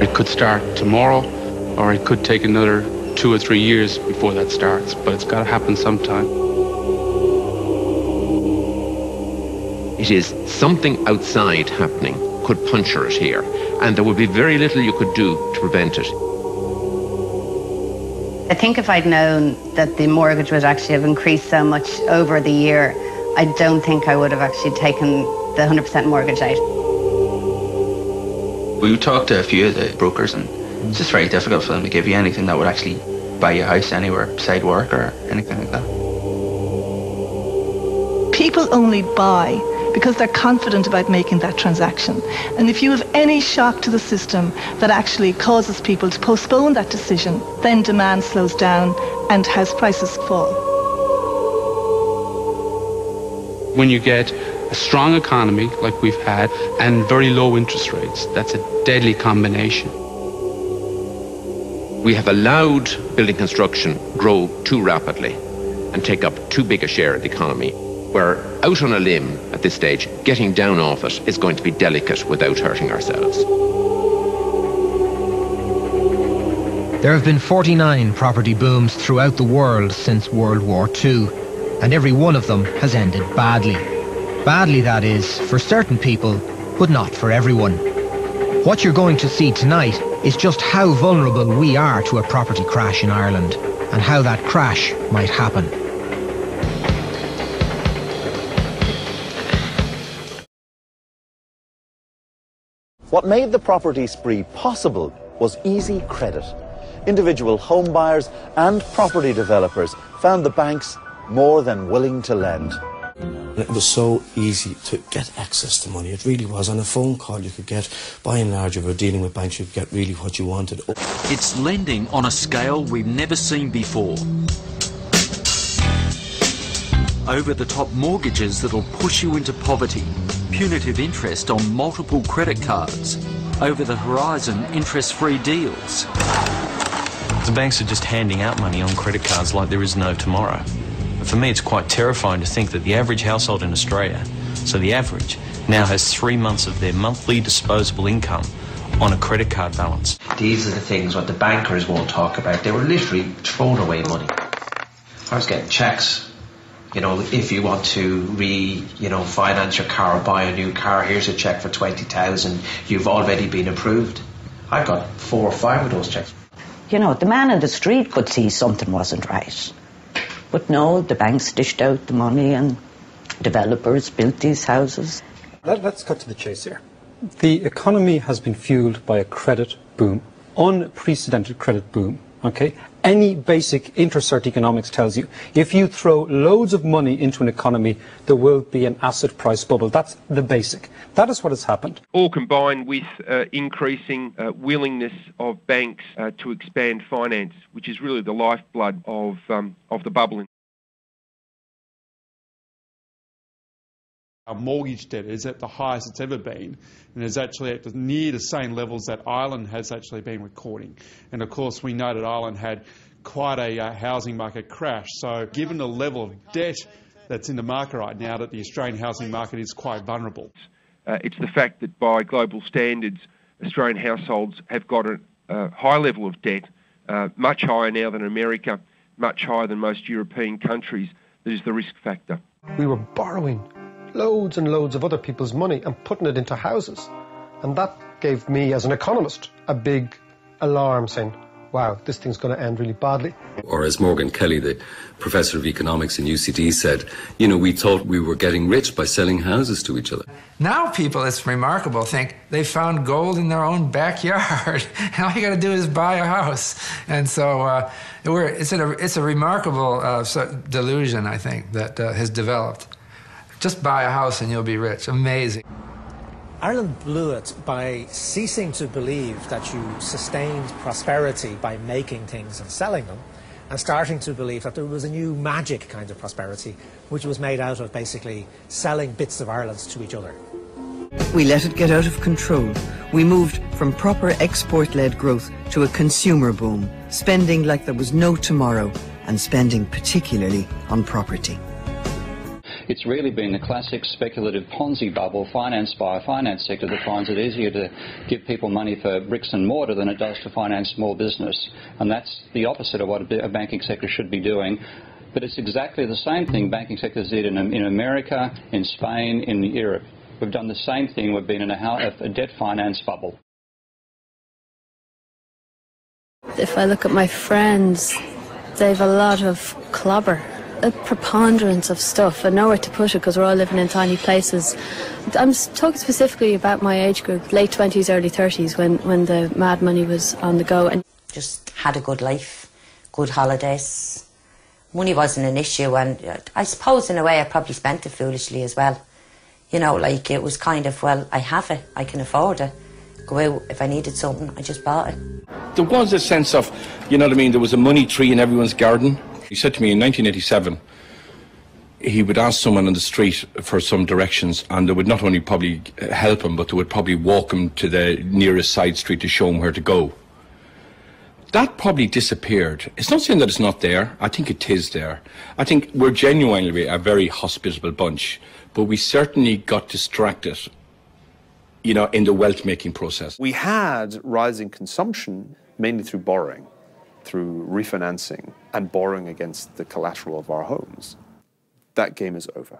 It could start tomorrow, or it could take another 2 or 3 years before that starts, but it's got to happen sometime. It is something outside happening could puncture it here, and there would be very little you could do to prevent it. I think if I'd known that the mortgage would actually have increased so much over the year, I don't think I would have actually taken the 100% mortgage out. We talked to a few of the brokers, and it's just very difficult for them to give you anything that would actually buy you a house anywhere beside work or anything like that. People only buy because they're confident about making that transaction. And if you have any shock to the system that actually causes people to postpone that decision, then demand slows down and house prices fall. When you get a strong economy like we've had and very low interest rates, that's a deadly combination. We have allowed building construction grow too rapidly and take up too big a share of the economy. We're out on a limb at this stage. Getting down off it is going to be delicate without hurting ourselves. There have been 49 property booms throughout the world since World War II, and every one of them has ended badly. Badly, that is, for certain people, but not for everyone. What you're going to see tonight is just how vulnerable we are to a property crash in Ireland, and how that crash might happen. What made the property spree possible was easy credit. Individual home buyers and property developers found the banks more than willing to lend. It was so easy to get access to money. It really was. On a phone call you could get, by and large, if you were dealing with banks, you could get really what you wanted. It's lending on a scale we've never seen before. Over-the-top mortgages that'll push you into poverty. Punitive interest on multiple credit cards. Over-the-horizon interest-free deals. The banks are just handing out money on credit cards like there is no tomorrow. For me, it's quite terrifying to think that the average household in Australia, so the average, now has 3 months of their monthly disposable income on a credit card balance. These are the things what the bankers won't talk about. They were literally throwing away money. I was getting cheques. You know, if you want to finance your car or buy a new car, here's a cheque for 20,000. You've already been approved. I got 4 or 5 of those cheques. You know, the man in the street could see something wasn't right. But no, the banks dished out the money and developers built these houses. Let's cut to the chase here. The economy has been fueled by a credit boom, unprecedented credit boom, okay? Any basic intercert economics tells you if you throw loads of money into an economy, there will be an asset price bubble. That's the basic. That is what has happened. All combined with increasing willingness of banks to expand finance, which is really the lifeblood of the bubble. Our mortgage debt is at the highest it's ever been, and is actually at near the same levels that Ireland has actually been recording. And of course we know that Ireland had quite a housing market crash, so given the level of debt that's in the market right now, that the Australian housing market is quite vulnerable. It's the fact that by global standards, Australian households have got a high level of debt, much higher now than America, much higher than most European countries, that is the risk factor. We were borrowing loads and loads of other people's money and putting it into houses. And that gave me, as an economist, a big alarm saying, wow, this thing's going to end really badly. Or as Morgan Kelly, the professor of economics in UCD, said, you know, we thought we were getting rich by selling houses to each other. Now people, it's remarkable, think they found gold in their own backyard. And all you got to do is buy a house. And so it's a remarkable delusion, I think, that has developed. Just buy a house and you'll be rich. Amazing. Ireland blew it by ceasing to believe that you sustained prosperity by making things and selling them, and starting to believe that there was a new magic kind of prosperity, which was made out of basically selling bits of Ireland to each other. We let it get out of control. We moved from proper export-led growth to a consumer boom, spending like there was no tomorrow, and spending particularly on property. It's really been the classic speculative Ponzi bubble financed by a finance sector that finds it easier to give people money for bricks and mortar than it does to finance small business. And that's the opposite of what a banking sector should be doing. But it's exactly the same thing banking sectors did in America, in Spain, in Europe. We've done the same thing. We've been in a debt finance bubble. If I look at my friends, they've a lot of clobber, a preponderance of stuff, and nowhere to put it because we're all living in tiny places. I'm talking specifically about my age group, late 20s, early 30s, when the mad money was on the go. And just had a good life, good holidays. Money wasn't an issue, and I suppose in a way I probably spent it foolishly as well. You know, like it was kind of, well, I have it, I can afford it. Go out, if I needed something, I just bought it. There was a sense of, you know what I mean, there was a money tree in everyone's garden. He said to me in 1987, he would ask someone on the street for some directions, and they would not only probably help him, but they would probably walk him to the nearest side street to show him where to go. That probably disappeared. It's not saying that it's not there. I think it is there. I think we're genuinely a very hospitable bunch, but we certainly got distracted, you know, in the wealth-making process. We had rising consumption mainly through borrowing, through refinancing and borrowing against the collateral of our homes. That game is over.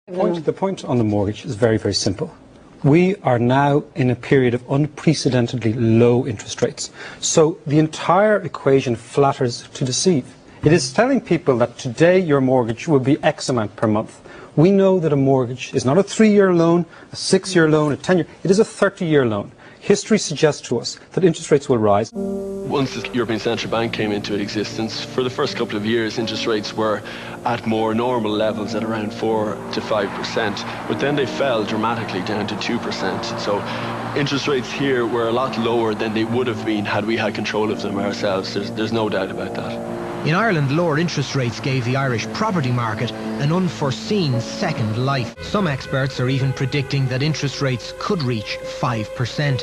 The point on the mortgage is very, very simple. We are now in a period of unprecedentedly low interest rates. So the entire equation flatters to deceive. It is telling people that today your mortgage will be X amount per month. We know that a mortgage is not a 3-year loan, a 6-year loan, a 10-year. It is a 30-year loan. History suggests to us that interest rates will rise. Once the European Central Bank came into existence, for the first couple of years, interest rates were at more normal levels at around 4 to 5%, but then they fell dramatically down to 2%. So interest rates here were a lot lower than they would have been had we had control of them ourselves. There's no doubt about that. In Ireland, lower interest rates gave the Irish property market an unforeseen second life. Some experts are even predicting that interest rates could reach 5%.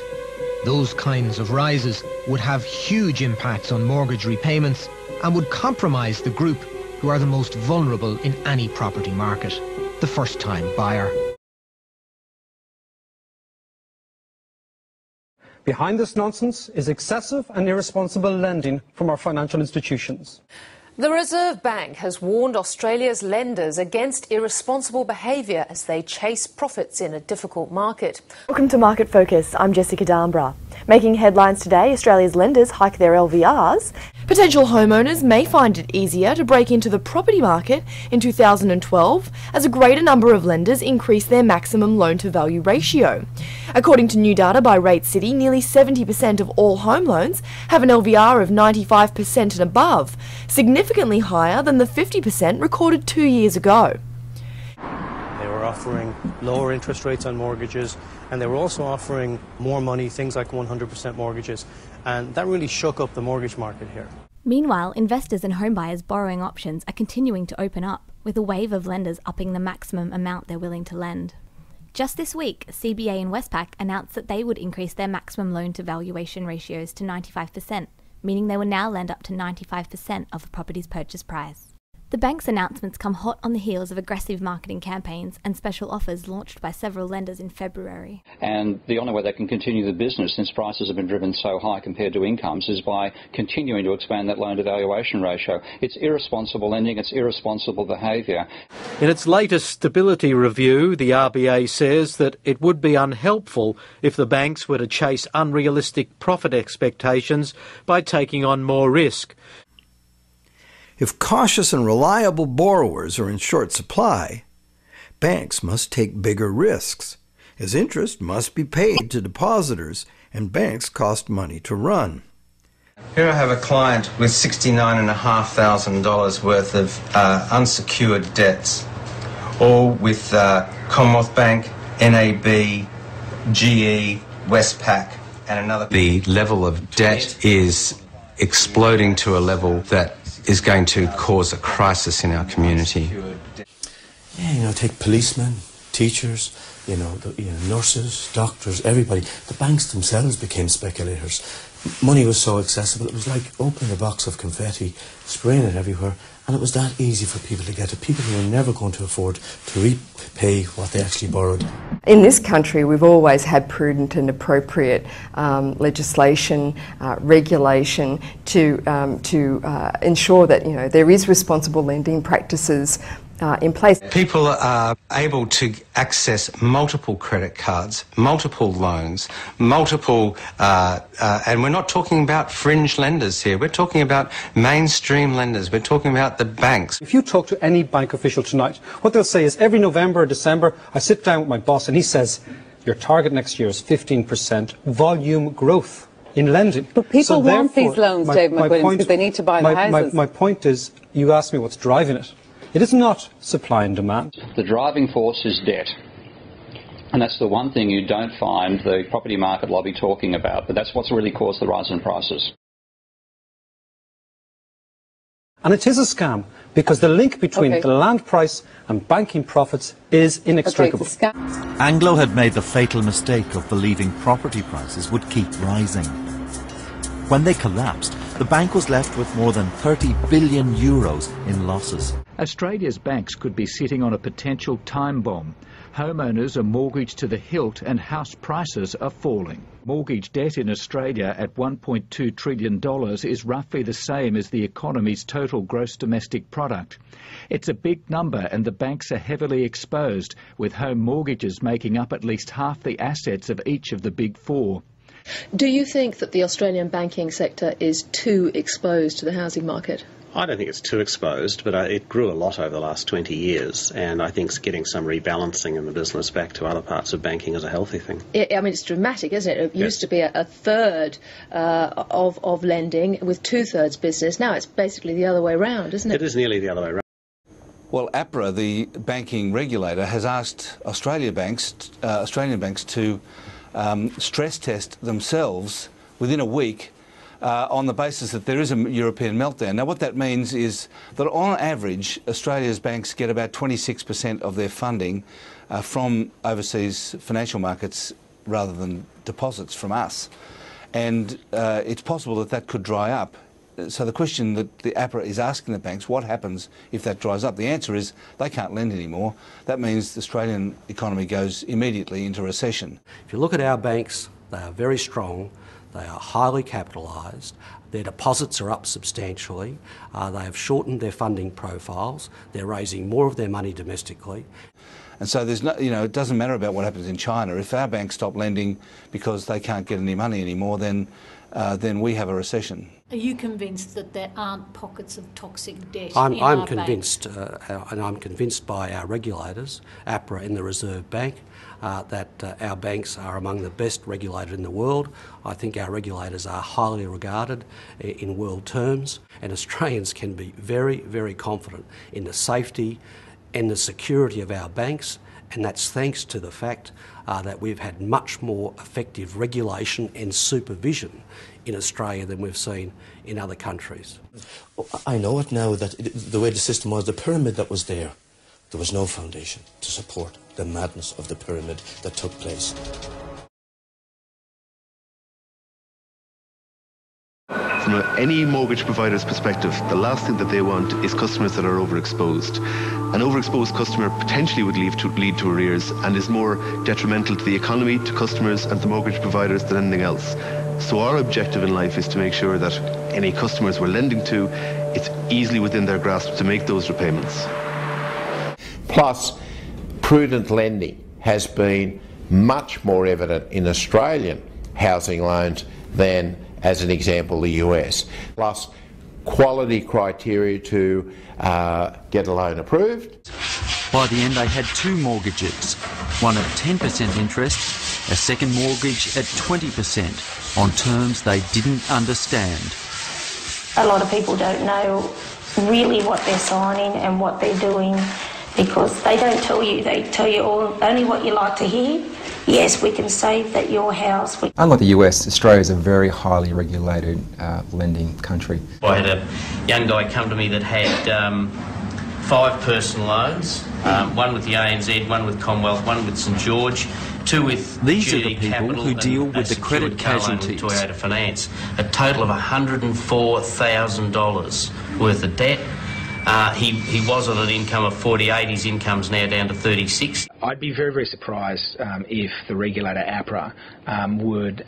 Those kinds of rises would have huge impacts on mortgage repayments and would compromise the group who are the most vulnerable in any property market, the first-time buyer. Behind this nonsense is excessive and irresponsible lending from our financial institutions. The Reserve Bank has warned Australia's lenders against irresponsible behaviour as they chase profits in a difficult market. Welcome to Market Focus. I'm Jessica Darnborough. Making headlines today, Australia's lenders hike their LVRs. Potential homeowners may find it easier to break into the property market in 2012 as a greater number of lenders increase their maximum loan-to-value ratio. According to new data by Rate City, nearly 70% of all home loans have an LVR of 95% and above, significantly higher than the 50% recorded 2 years ago. They were offering lower interest rates on mortgages, and they were also offering more money, things like 100% mortgages, and that really shook up the mortgage market here. Meanwhile, investors and homebuyers' borrowing options are continuing to open up, with a wave of lenders upping the maximum amount they're willing to lend. Just this week, CBA and Westpac announced that they would increase their maximum loan-to-valuation ratios to 95%, meaning they will now lend up to 95% of the property's purchase price. The bank's announcements come hot on the heels of aggressive marketing campaigns and special offers launched by several lenders in February. And the only way they can continue the business, since prices have been driven so high compared to incomes, is by continuing to expand that loan-to-valuation ratio. It's irresponsible lending, it's irresponsible behaviour. In its latest stability review, the RBA says that it would be unhelpful if the banks were to chase unrealistic profit expectations by taking on more risk. If cautious and reliable borrowers are in short supply, banks must take bigger risks, as interest must be paid to depositors and banks cost money to run. Here I have a client with $69,500 worth of unsecured debts, all with Commonwealth Bank, NAB, GE, Westpac and another. The level of debt is exploding to a level that is going to cause a crisis in our community. Yeah, take policemen, teachers, nurses, doctors, everybody. The banks themselves became speculators. money was so accessible. It was like opening a box of confetti, spraying it everywhere, and it was that easy for people to get it. People who were never going to afford to repay what they actually borrowed. In this country, we've always had prudent and appropriate legislation, regulation to ensure that there is responsible lending practices in place. People are able to access multiple credit cards, multiple loans, multiple, and we're not talking about fringe lenders here. We're talking about mainstream lenders. We're talking about the banks. If you talk to any bank official tonight, what they'll say is every November or December, I sit down with my boss and he says, your target next year is 15% volume growth in lending. But people want these loans, David McWilliams, because they need to buy the houses. My point is, you asked me what's driving it. It is not supply and demand. The driving force is debt. And that's the one thing you don't find the property market lobby talking about, but that's what's really caused the rise in prices. And it is a scam, because the link between the land price and banking profits is inextricable. Anglo had made the fatal mistake of believing property prices would keep rising. When they collapsed, the bank was left with more than 30 billion euros in losses. Australia's banks could be sitting on a potential time bomb. Homeowners are mortgaged to the hilt and house prices are falling. Mortgage debt in Australia at $1.2 trillion is roughly the same as the economy's total gross domestic product. It's a big number and the banks are heavily exposed, with home mortgages making up at least half the assets of each of the big four. Do you think that the Australian banking sector is too exposed to the housing market? I don't think it's too exposed, but it grew a lot over the last 20 years, and I think getting some rebalancing in the business back to other parts of banking is a healthy thing. I mean, it's dramatic, isn't it? It used to be a third of lending with two-thirds business. Now it's basically the other way round, isn't it? It is nearly the other way round. Well, APRA, the banking regulator, has asked Australian banks to stress test themselves within a week on the basis that there is a European meltdown. Now, what that means is that on average, Australia's banks get about 26% of their funding from overseas financial markets rather than deposits from us. And it's possible that that could dry up. So the question that the APRA is asking the banks, what happens if that dries up? The answer is they can't lend anymore. That means the Australian economy goes immediately into recession. If you look at our banks, they are very strong. They are highly capitalised. Their deposits are up substantially. They have shortened their funding profiles. They're raising more of their money domestically. And so there's no, it doesn't matter about what happens in China. If our banks stop lending because they can't get any money anymore, then we have a recession. Are you convinced that there aren't pockets of toxic debt? I'm convinced, and I'm convinced by our regulators, APRA and the Reserve Bank, that our banks are among the best regulated in the world. I think our regulators are highly regarded in world terms, and Australians can be very, very confident in the safety and the security of our banks, and that's thanks to the fact that we've had much more effective regulation and supervision in Australia than we've seen in other countries. I know it now that the way the system was, the pyramid that was there was no foundation to support the madness of the pyramid that took place. From any mortgage provider's perspective, the last thing that they want is customers that are overexposed. An overexposed customer potentially would lead to arrears and is more detrimental to the economy, to customers and to mortgage providers than anything else. So our objective in life is to make sure that any customers we're lending to, it's easily within their grasp to make those repayments. Plus, prudent lending has been much more evident in Australian housing loans than, as an example, the US. Plus, quality criteria to get a loan approved. By the end, they had two mortgages, one at 10% interest, a second mortgage at 20%, on terms they didn't understand. A lot of people don't know really what they're signing and what they're doing, because they don't tell you. They tell you only what you like to hear. Yes, we can save that your house. Unlike the US, Australia is a very highly regulated lending country. I had a young guy come to me that had 5 personal loans, one with the ANZ, one with Commonwealth, one with St George, two with These are GE the people Capital who deal and with the credit casualties. Toyota Finance, a total of $104,000 worth of debt. He was on an income of 48. His income's now down to 36. I'd be very, very surprised if the regulator, APRA, would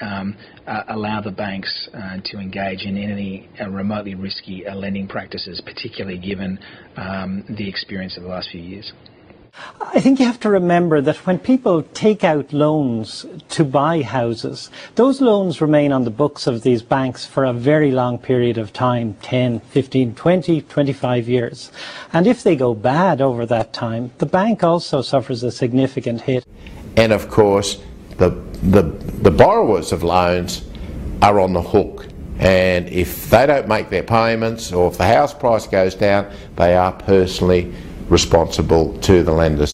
allow the banks to engage in any remotely risky lending practices, particularly given the experience of the last few years. I think you have to remember that when people take out loans to buy houses, those loans remain on the books of these banks for a very long period of time, 10, 15, 20, 25 years. And if they go bad over that time, the bank also suffers a significant hit. And of course, the borrowers of loans are on the hook. And if they don't make their payments, or if the house price goes down, they are personally responsible to the lenders.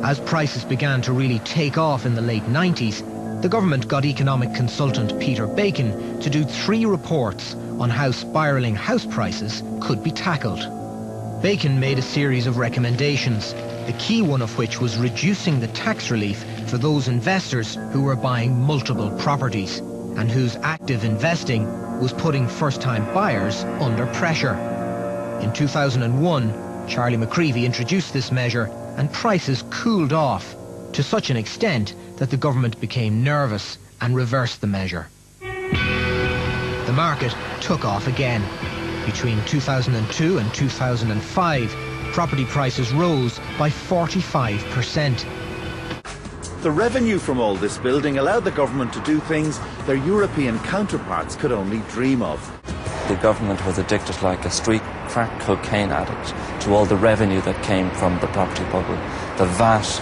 As prices began to really take off in the late 90s, the government got economic consultant Peter Bacon to do 3 reports on how spiralling house prices could be tackled. Bacon made a series of recommendations, the key one of which was reducing the tax relief for those investors who were buying multiple properties and whose active investing was putting first-time buyers under pressure. In 2001, Charlie McCreevy introduced this measure and prices cooled off to such an extent that the government became nervous and reversed the measure. The market took off again. Between 2002 and 2005, property prices rose by 45%. The revenue from all this building allowed the government to do things their European counterparts could only dream of. The government was addicted like a street crack cocaine addict to all the revenue that came from the property bubble. The VAT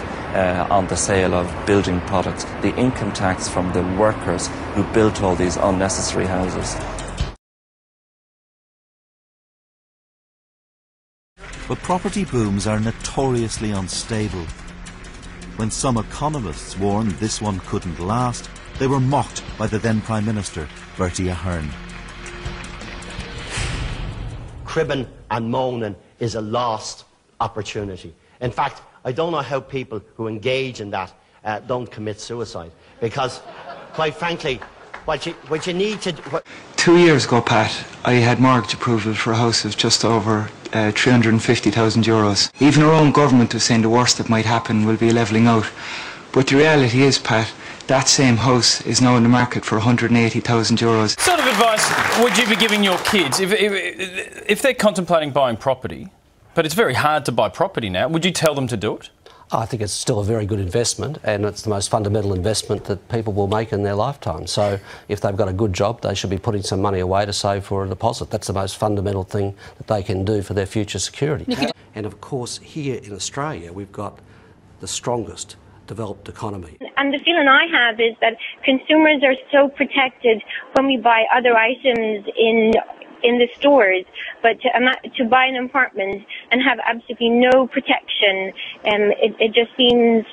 on the sale of building products, the income tax from the workers who built all these unnecessary houses. But property booms are notoriously unstable. When some economists warned this one couldn't last, they were mocked by the then Prime Minister, Bertie Ahern. Cribbing and moaning is a lost opportunity. In fact, I don't know how people who engage in that don't commit suicide. Because, quite frankly, what you need to... 2 years ago, Pat, I had mortgage approval for a house of just over €350,000. Even our own government was saying the worst that might happen will be a levelling out. But the reality is, Pat, that same house is now in the market for €180,000. What sort of advice would you be giving your kids if they're contemplating buying property, but it's very hard to buy property now? Would you tell them to do it? I think it's still a very good investment, and it's the most fundamental investment that people will make in their lifetime. So if they've got a good job, they should be putting some money away to save for a deposit. That's the most fundamental thing that they can do for their future security. And of course, here in Australia, we've got the strongest developed economy. And the feeling I have is that consumers are so protected when we buy other items in the stores, but to buy an apartment and have absolutely no protection, it just seems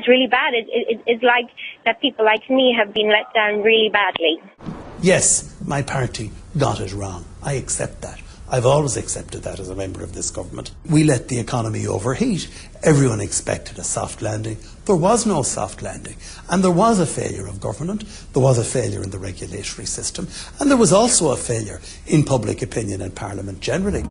really bad. It's like that people like me have been let down really badly. Yes, my party got it wrong. I accept that. I've always accepted that as a member of this government. We let the economy overheat. Everyone expected a soft landing. There was no soft landing. And there was a failure of government. There was a failure in the regulatory system. And there was also a failure in public opinion and Parliament generally.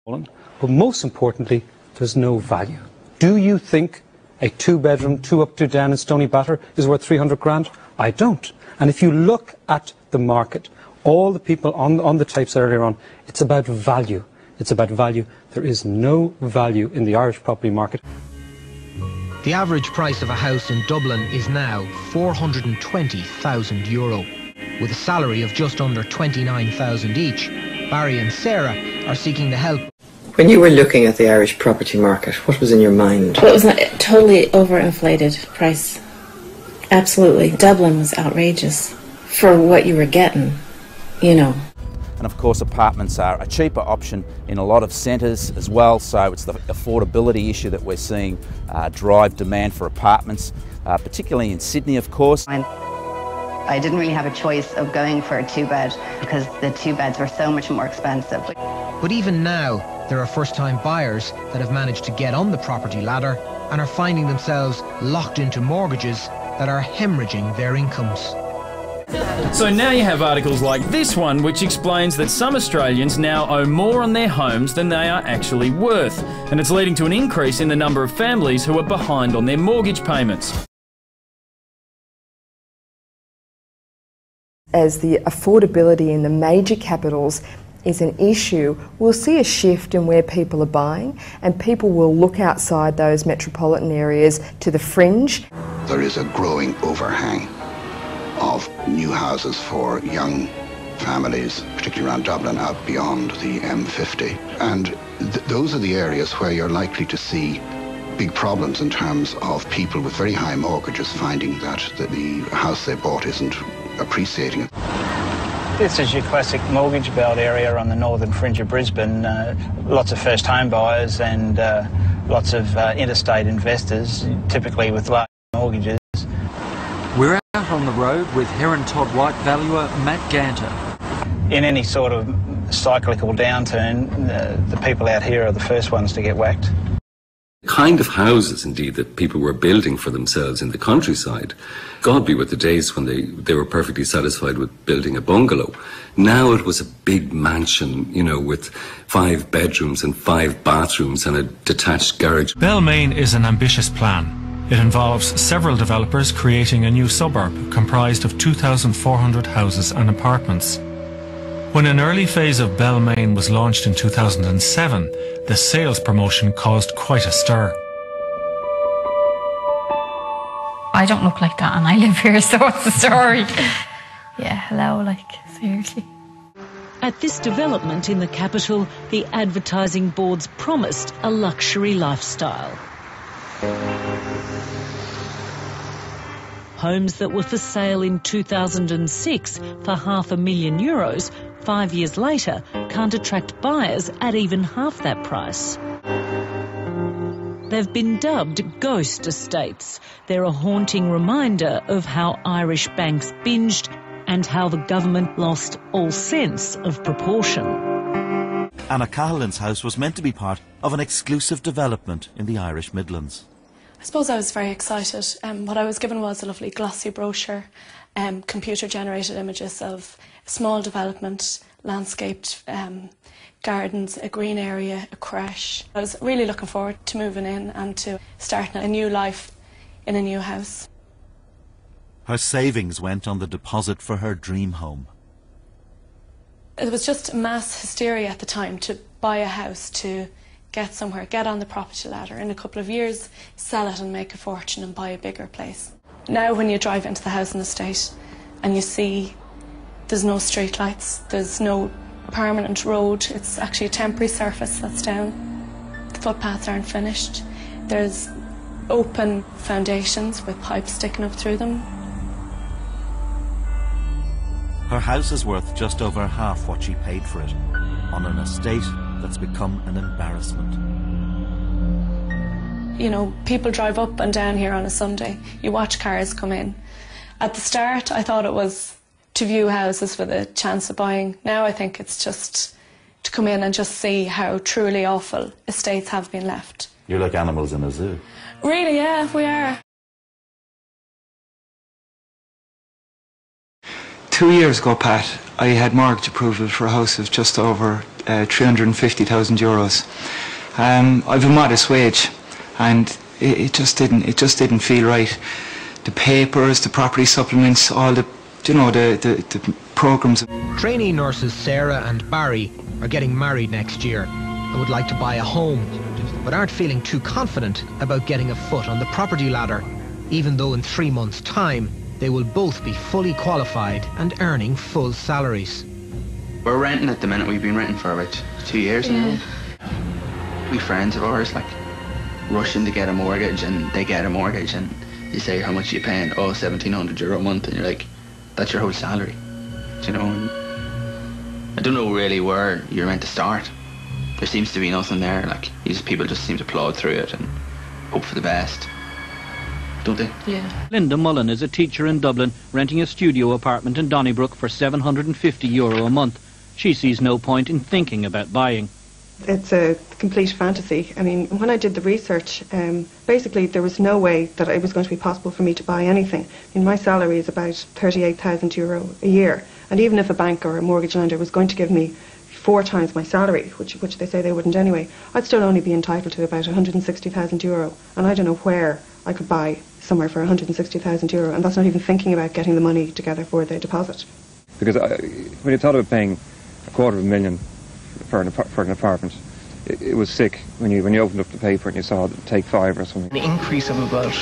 But most importantly, there's no value. Do you think a 2-bedroom, 2 up, 2 down in Stony Batter is worth 300 grand? I don't. And if you look at the market, all the people on the tapes earlier on, it's about value. It's about value. There is no value in the Irish property market. The average price of a house in Dublin is now €420,000. With a salary of just under $29,000 each, Barry and Sarah are seeking the help. When you were looking at the Irish property market, what was in your mind? Well, it was a totally overinflated price. Absolutely. Dublin was outrageous for what you were getting, you know. And of course apartments are a cheaper option in a lot of centres as well, so it's the affordability issue that we're seeing drive demand for apartments, particularly in Sydney of course. I didn't really have a choice of going for a 2-bed because the 2 beds were so much more expensive. But even now, There are first-time buyers that have managed to get on the property ladder and are finding themselves locked into mortgages that are hemorrhaging their incomes. So now you have articles like this one which explains that some Australians now owe more on their homes than they are actually worth, and it's leading to an increase in the number of families who are behind on their mortgage payments. As the affordability in the major capitals is an issue, we'll see a shift in where people are buying, and people will look outside those metropolitan areas to the fringe. There is a growing overhang of new houses for young families, particularly around Dublin, out beyond the M50. And those are the areas where you're likely to see big problems in terms of people with very high mortgages finding that the house they bought isn't appreciating it. This is your classic mortgage belt area on the northern fringe of Brisbane. Lots of first home buyers and lots of interstate investors, typically with large mortgages. We're out on the road with Heron Todd White valuer Matt Ganter. In any sort of cyclical downturn, the people out here are the first ones to get whacked. The kind of houses, indeed, that people were building for themselves in the countryside, God be with the days when they were perfectly satisfied with building a bungalow. Now it was a big mansion, you know, with 5 bedrooms and 5 bathrooms and a detached garage. Balmain is an ambitious plan. It involves several developers creating a new suburb comprised of 2,400 houses and apartments. When an early phase of Balmain was launched in 2007, the sales promotion caused quite a stir. I don't look like that and I live here, so what's the story? Yeah, hello, like, seriously. At this development in the capital, the advertising boards promised a luxury lifestyle. Homes that were for sale in 2006 for €500,000, 5 years later, can't attract buyers at even half that price. They've been dubbed ghost estates. They're a haunting reminder of how Irish banks binged and how the government lost all sense of proportion. Anna Cahalan's house was meant to be part of an exclusive development in the Irish Midlands. I suppose I was very excited. What I was given was a lovely glossy brochure, computer-generated images of a small development, landscaped gardens, a green area, a creche. I was really looking forward to moving in and to starting a new life in a new house. Her savings went on the deposit for her dream home. It was just mass hysteria at the time to buy a house, to get somewhere, get on the property ladder. In a couple of years, sell it and make a fortune and buy a bigger place. Now when you drive into the housing estate and you see there's no street lights, there's no permanent road, it's actually a temporary surface that's down. The footpaths aren't finished. There's open foundations with pipes sticking up through them. Her house is worth just over half what she paid for it, on an estate that's become an embarrassment. You know, people drive up and down here on a Sunday. You watch cars come in. At the start, I thought it was to view houses with a chance of buying. Now I think it's just to come in and just see how truly awful estates have been left. You're like animals in a zoo. Really, yeah, we are. 2 years ago, Pat, I had mortgage approval for a house of just over €350,000. I've a modest wage, and it just didn't feel right. The papers, the property supplements, all the, you know, the programs. Trainee nurses Sarah and Barry are getting married next year and would like to buy a home, but aren't feeling too confident about getting a foot on the property ladder, even though in 3 months' time they will both be fully qualified and earning full salaries. We're renting at the minute. We've been renting for about 2 years now. We friends of ours, like, rushing to get a mortgage, and they get a mortgage, and you say, how much are you paying? Oh, €1,700 a month, and you're like, that's your whole salary. Do you know? And I don't know really where you're meant to start. There seems to be nothing there. Like, people just seem to plod through it and hope for the best. Don't they? Yeah. Linda Mullen is a teacher in Dublin, renting a studio apartment in Donnybrook for €750 a month. She sees no point in thinking about buying. It's a complete fantasy. I mean, when I did the research, basically there was no way that it was going to be possible for me to buy anything. I mean, my salary is about €38,000 a year, and even if a bank or a mortgage lender was going to give me 4 times my salary, which they say they wouldn't anyway, I'd still only be entitled to about €160,000, and I don't know where I could buy somewhere for €160,000, and that's not even thinking about getting the money together for the deposit. Because when you thought about paying $250,000 for an apartment, it was sick when you opened up the paper and you saw it take 5 or something. An increase of about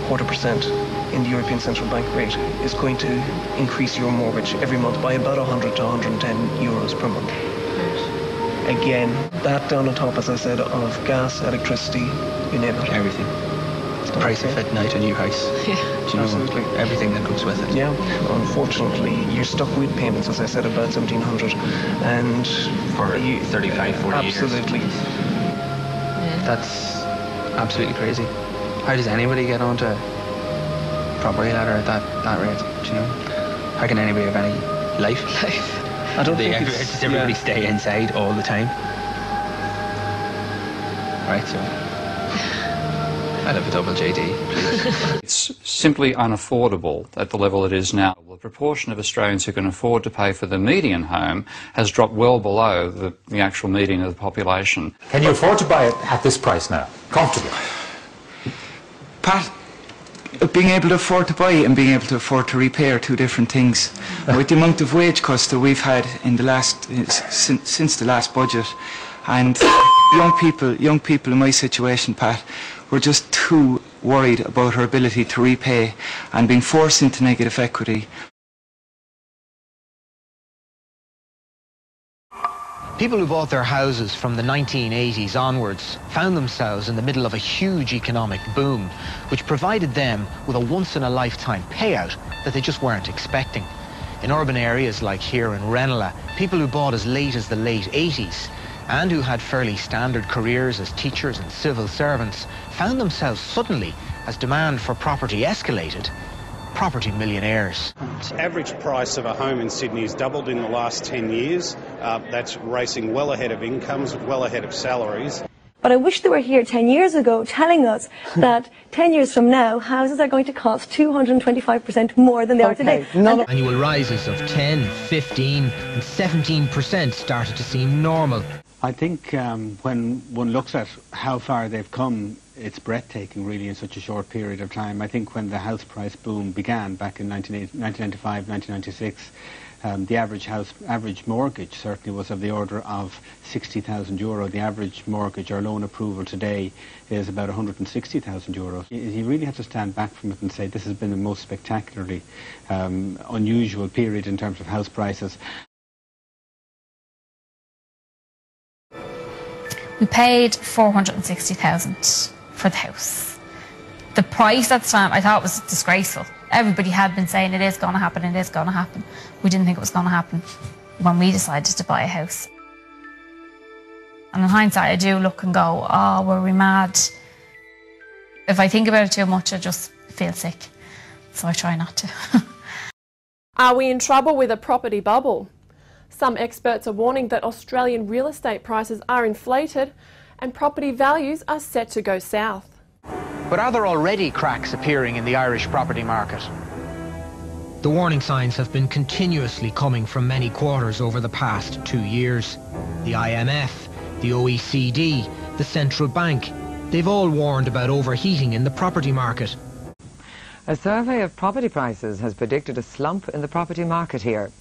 0.25% in the European Central Bank rate is going to increase your mortgage every month by about €100 to €110 per month. Again, that down on top, as I said, of gas, electricity, you name it. Everything. The price of fitting out a new house. Yeah, do you absolutely. know everything that comes with it? Yeah, unfortunately, you're stuck with payments, as I said, about $1,700, and for 35, 40 years. Absolutely. That's absolutely crazy. How does anybody get onto property ladder at that rate? Do you know? How can anybody have any life? I don't think does everybody stay inside all the time? Right, so I'd have a double JD, please. It's simply unaffordable at the level it is now. The proportion of Australians who can afford to pay for the median home has dropped well below the actual median of the population. Can you afford to buy it at this price now, comfortably? Pat, being able to afford to buy and being able to afford to repay are two different things. With the amount of wage cuts that we've had in the since the last budget, and young people in my situation, Pat, we're just too worried about our ability to repay and being forced into negative equity. People who bought their houses from the 1980s onwards found themselves in the middle of a huge economic boom, which provided them with a once-in-a-lifetime payout that they just weren't expecting. In urban areas like here in Ranelagh, people who bought as late as the late 80s and who had fairly standard careers as teachers and civil servants found themselves suddenly, as demand for property escalated, property millionaires. The average price of a home in Sydney has doubled in the last 10 years. That's racing well ahead of incomes, well ahead of salaries. But I wish they were here 10 years ago telling us that 10 years from now, houses are going to cost 225% more than they are today. Annual rises of 10, 15 and 17% started to seem normal. I think when one looks at how far they've come, it's breathtaking really in such a short period of time. I think when the house price boom began back in 1995, 1996, the average mortgage certainly was of the order of €60,000. The average mortgage or loan approval today is about €160,000. You really have to stand back from it and say this has been the most spectacularly unusual period in terms of house prices. We paid $460,000 for the house. The price at the time I thought was disgraceful. Everybody had been saying it is going to happen, it is going to happen. We didn't think it was going to happen when we decided to buy a house. And in hindsight, I do look and go, oh, were we mad? If I think about it too much, I just feel sick. So I try not to. Are we in trouble with a property bubble? Some experts are warning that Australian real estate prices are inflated and property values are set to go south. But are there already cracks appearing in the Irish property market? The warning signs have been continuously coming from many quarters over the past 2 years. The IMF, the OECD, the Central Bank, they've all warned about overheating in the property market. A survey of property prices has predicted a slump in the property market here.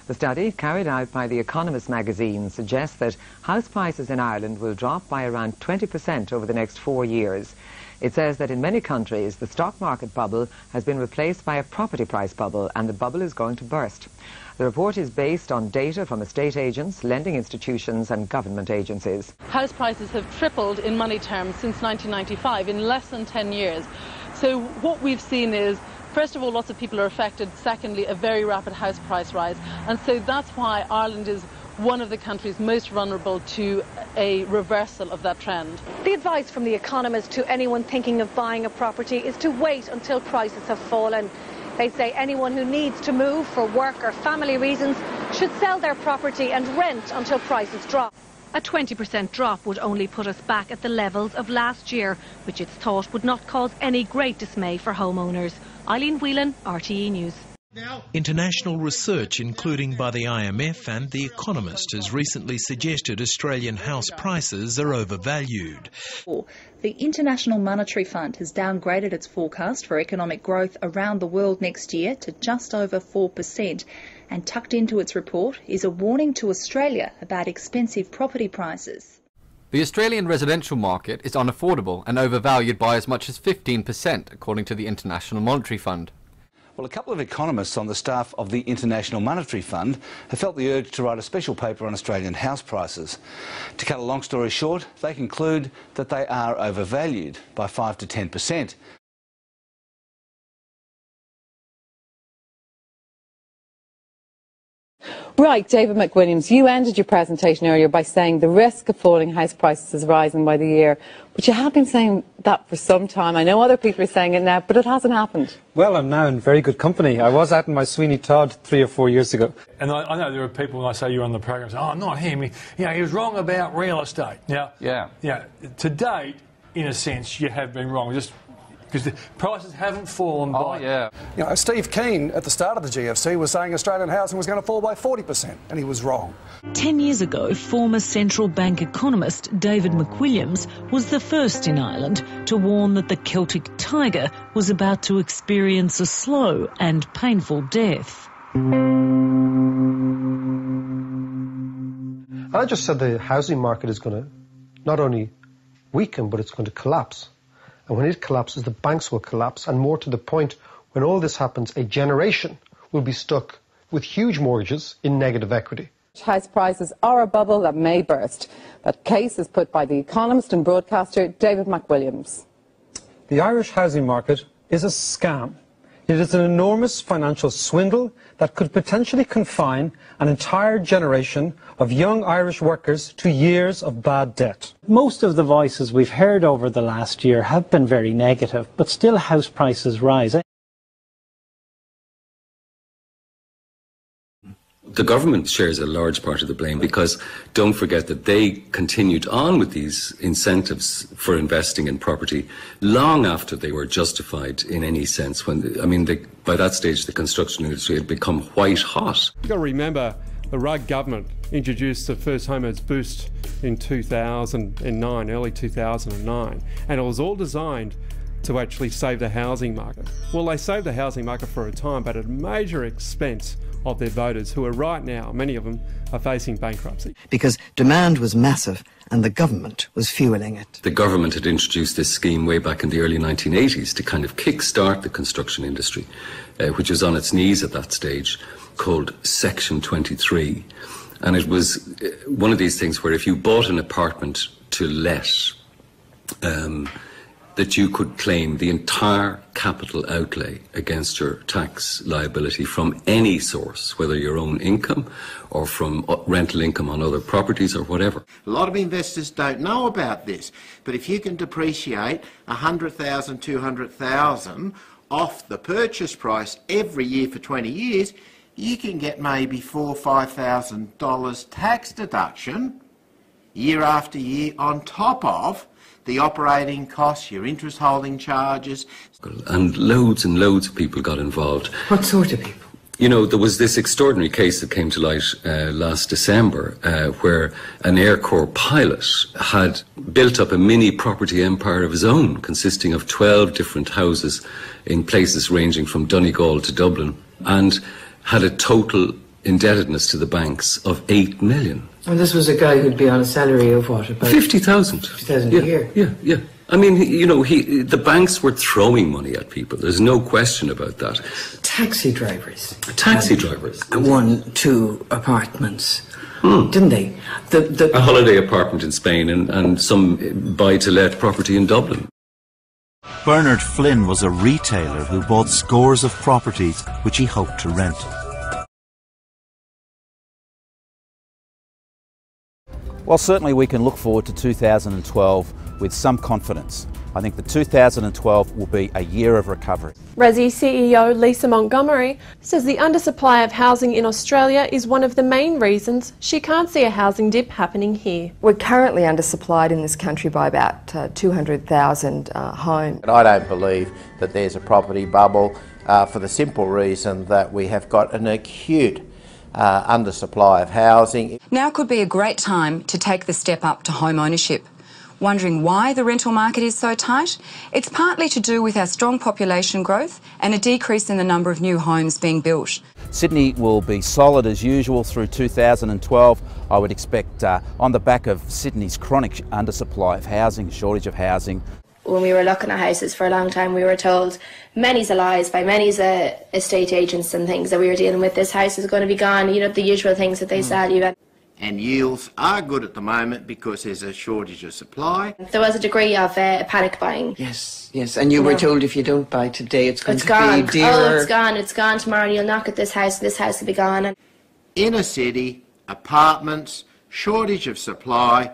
The study, carried out by The Economist magazine, suggests that house prices in Ireland will drop by around 20% over the next 4 years. It says that in many countries, the stock market bubble has been replaced by a property price bubble, and the bubble is going to burst. The report is based on data from estate agents, lending institutions and government agencies. House prices have tripled in money terms since 1995, in less than 10 years. So what we've seen is, first of all, lots of people are affected. Secondly, a very rapid house price rise. And so that's why Ireland is one of the countries most vulnerable to a reversal of that trend. The advice from The Economist to anyone thinking of buying a property is to wait until prices have fallen. They say anyone who needs to move for work or family reasons should sell their property and rent until prices drop. A 20% drop would only put us back at the levels of last year, which it's thought would not cause any great dismay for homeowners. Eileen Whelan, RTE News. International research, including by the IMF and The Economist, has recently suggested Australian house prices are overvalued. The International Monetary Fund has downgraded its forecast for economic growth around the world next year to just over 4%. And tucked into its report is a warning to Australia about expensive property prices. The Australian residential market is unaffordable and overvalued by as much as 15%, according to the International Monetary Fund. Well, a couple of economists on the staff of the International Monetary Fund have felt the urge to write a special paper on Australian house prices. To cut a long story short, they conclude that they are overvalued by 5 to 10%. Right, David McWilliams, you ended your presentation earlier by saying the risk of falling house prices is rising by the year, but you have been saying that for some time. I know other people are saying it now, but it hasn't happened. Well, I'm now in very good company. I was out in my Sweeney Todd 3 or 4 years ago. And I know there are people, when I say you're on the program, say, oh, not him, he was wrong about real estate. Yeah. To date, in a sense, you have been wrong. Just because the prices haven't fallen by... You know, Steve Keen at the start of the GFC was saying Australian housing was going to fall by 40%, and he was wrong. 10 years ago, former central bank economist David McWilliams was the first in Ireland to warn that the Celtic tiger was about to experience a slow and painful death. I just said the housing market is going to not only weaken, but it's going to collapse. And when it collapses, the banks will collapse, and more to the point, when all this happens, a generation will be stuck with huge mortgages in negative equity. House prices are a bubble that may burst. That case is put by the economist and broadcaster David McWilliams. The Irish housing market is a scam. It is an enormous financial swindle that could potentially confine an entire generation of young Irish workers to years of bad debt. Most of the voices we've heard over the last year have been very negative, but still house prices rise. The government shares a large part of the blame because don't forget that they continued on with these incentives for investing in property long after they were justified in any sense. By that stage, the construction industry had become white hot. You've got to remember the Rudd government introduced the first homeowners boost in 2009, early 2009, and it was all designed to actually save the housing market. Well, they saved the housing market for a time, but at major expense of their voters, who are right now, many of them, are facing bankruptcy. Because demand was massive and the government was fuelling it. The government had introduced this scheme way back in the early 1980s to kind of kick-start the construction industry, which was on its knees at that stage, called Section 23. And it was one of these things where if you bought an apartment to let, that you could claim the entire capital outlay against your tax liability from any source, whether your own income or from rental income on other properties or whatever. A lot of investors don't know about this, but if you can depreciate 100,000, 200,000 off the purchase price every year for 20 years, you can get maybe $4,000 or $5,000 tax deduction year after year on top of the operating costs, your interest holding charges. And loads of people got involved. What sort of people? You know, there was this extraordinary case that came to light last December where an Air Corps pilot had built up a mini property empire of his own, consisting of 12 different houses in places ranging from Donegal to Dublin, and had a total indebtedness to the banks of 8 million. And this was a guy who'd be on a salary of what, about 50,000. 50,000 a year? Yeah. I mean, the banks were throwing money at people. There's no question about that. Taxi drivers. Taxi drivers. 1-2 apartments. Didn't they? A holiday apartment in Spain and some buy-to-let property in Dublin. Bernard Flynn was a retailer who bought scores of properties which he hoped to rent. Well, certainly we can look forward to 2012 with some confidence. I think the 2012 will be a year of recovery. Resi CEO Lisa Montgomery says the undersupply of housing in Australia is one of the main reasons she can't see a housing dip happening here. We're currently undersupplied in this country by about 200,000 homes. I don't believe that there's a property bubble for the simple reason that we have got an acute undersupply of housing. Now could be a great time to take the step up to home ownership. Wondering why the rental market is so tight? It's partly to do with our strong population growth and a decrease in the number of new homes being built. Sydney will be solid as usual through 2012. I would expect on the back of Sydney's chronic undersupply of housing, shortage of housing. When we were looking at houses for a long time, we were told many's a lies by many's estate agents and things that we were dealing with. This house is going to be gone, you know, the usual things that they sell you. And yields are good at the moment because there's a shortage of supply. There was a degree of panic buying. Yes, and you were told if you don't buy today it's going to be dearer. Oh, it's gone tomorrow and you'll knock at this house will be gone. Inner city, apartments, shortage of supply.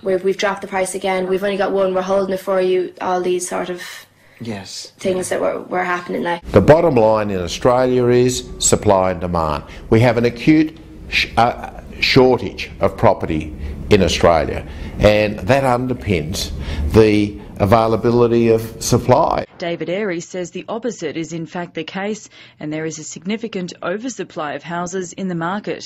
We've dropped the price again, we've only got one, we're holding it for you, all these sort of things that were happening now. The bottom line in Australia is supply and demand. We have an acute shortage of property in Australia, and that underpins the availability of supply. David Airy says the opposite is in fact the case, and there is a significant oversupply of houses in the market.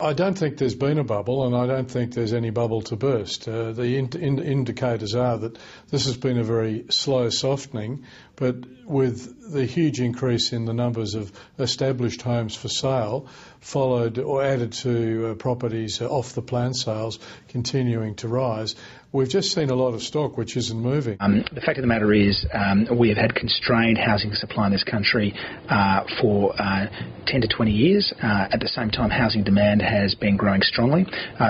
I don't think there's been a bubble, and I don't think there's any bubble to burst. The indicators are that this has been a very slow softening, but with the huge increase in the numbers of established homes for sale, followed or added to properties off the plan sales continuing to rise, we've just seen a lot of stock which isn't moving. The fact of the matter is we have had constrained housing supply in this country for 10 to 20 years. At the same time, housing demand has been growing strongly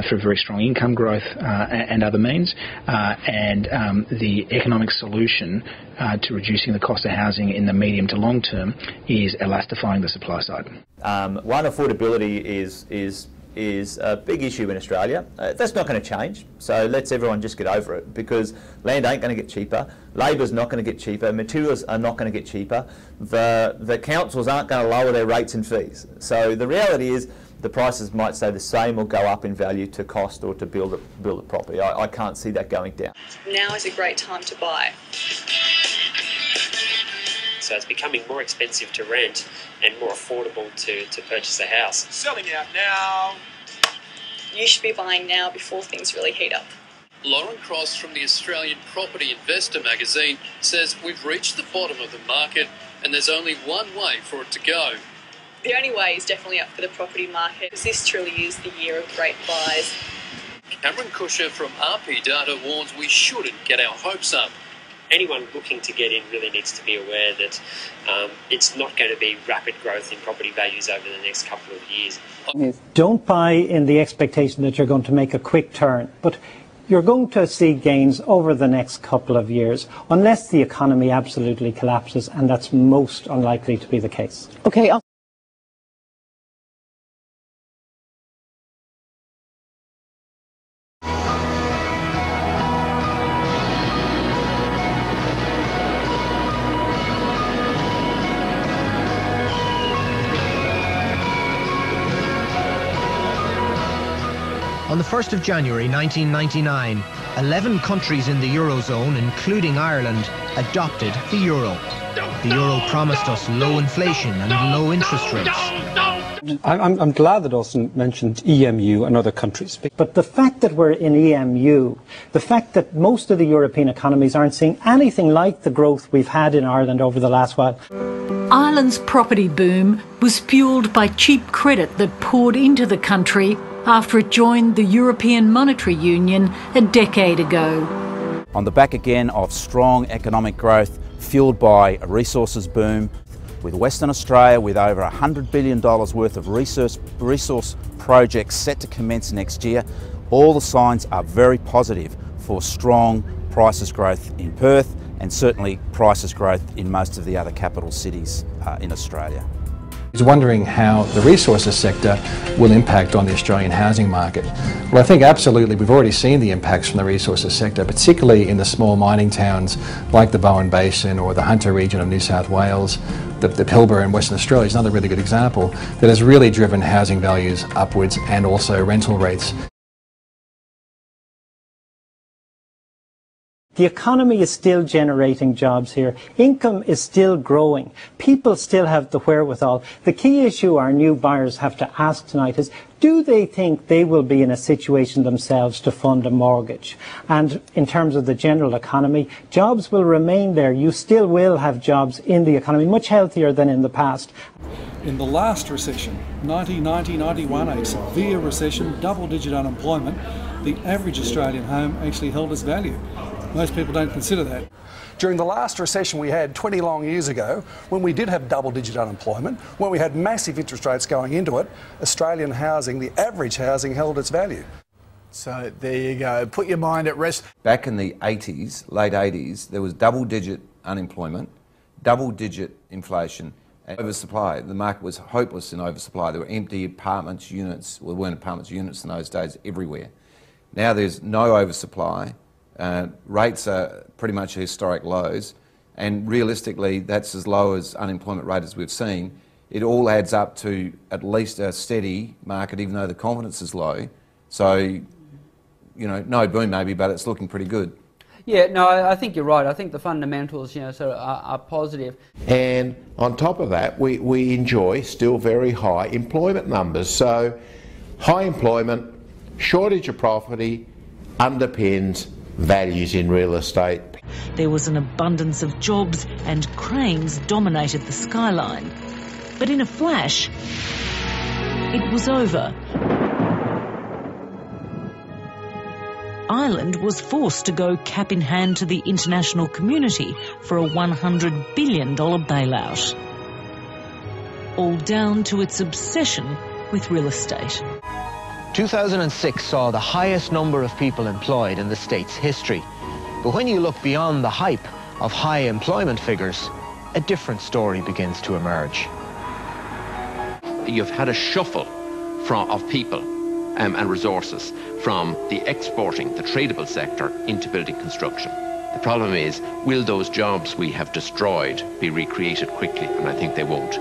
through very strong income growth and other means. And the economic solution to reducing the cost of housing in the medium to long term is elastifying the supply side. One, affordability is a big issue in Australia. That's not going to change, so let's everyone just get over it, because land ain't going to get cheaper, labour's not going to get cheaper, materials are not going to get cheaper, the councils aren't going to lower their rates and fees. So the reality is the prices might stay the same or go up in value to cost or to build a property. I can't see that going down. Now is a great time to buy. So it's becoming more expensive to rent and more affordable to purchase a house. Selling out now. You should be buying now before things really heat up. Lauren Cross from the Australian Property Investor magazine says we've reached the bottom of the market and there's only one way for it to go. The only way is definitely up for the property market, because this truly is the year of great buys. Cameron Cusher from RP Data warns we shouldn't get our hopes up. Anyone looking to get in really needs to be aware that it's not going to be rapid growth in property values over the next couple of years. Don't buy in the expectation that you're going to make a quick turn, but you're going to see gains over the next couple of years, unless the economy absolutely collapses, and that's most unlikely to be the case. Okay. On the 1st of January 1999, 11 countries in the Eurozone, including Ireland, adopted the euro. The euro promised us low inflation and low interest rates. I'm glad that Austin mentioned EMU and other countries. But the fact that we're in EMU, the fact that most of the European economies aren't seeing anything like the growth we've had in Ireland over the last while. Ireland's property boom was fuelled by cheap credit that poured into the country after it joined the European Monetary Union a decade ago. On the back again of strong economic growth fuelled by a resources boom, with Western Australia with over $100 billion worth of resource projects set to commence next year, all the signs are very positive for strong prices growth in Perth and certainly prices growth in most of the other capital cities in Australia. He's wondering how the resources sector will impact on the Australian housing market. Well, I think absolutely we've already seen the impacts from the resources sector, particularly in the small mining towns like the Bowen Basin or the Hunter region of New South Wales. The Pilbara in Western Australia is another really good example that has really driven housing values upwards and also rental rates. The economy is still generating jobs here. Income is still growing. People still have the wherewithal. The key issue our new buyers have to ask tonight is, do they think they will be in a situation themselves to fund a mortgage? And in terms of the general economy, jobs will remain there. You still will have jobs in the economy, much healthier than in the past. In the last recession, 1990-91, a severe recession, double-digit unemployment, the average Australian home actually held its value. Most people don't consider that. During the last recession we had 20 long years ago, when we did have double-digit unemployment, when we had massive interest rates going into it, Australian housing, the average housing, held its value. So there you go. Put your mind at rest. Back in the 80s, late 80s, there was double-digit unemployment, double-digit inflation, and oversupply. The market was hopeless in oversupply. There were empty apartments units, well, there weren't apartments units in those days, everywhere. Now there's no oversupply. Rates are pretty much historic lows, and realistically that's as low as unemployment rate as we've seen. It all adds up to at least a steady market, even though the confidence is low. So, you know, no boom maybe, but it's looking pretty good. Yeah, no, I think you're right. I think the fundamentals, you know, sort of are positive. And on top of that, we enjoy still very high employment numbers. So high employment, shortage of property underpins values in real estate. There was an abundance of jobs and cranes dominated the skyline. But in a flash, it was over. Ireland was forced to go cap in hand to the international community for a $100 billion bailout. All down to its obsession with real estate. 2006 saw the highest number of people employed in the state's history. But when you look beyond the hype of high employment figures, a different story begins to emerge. You've had a shuffle of people and resources from the exporting, the tradable sector into building construction. The problem is, will those jobs we have destroyed be recreated quickly? And I think they won't.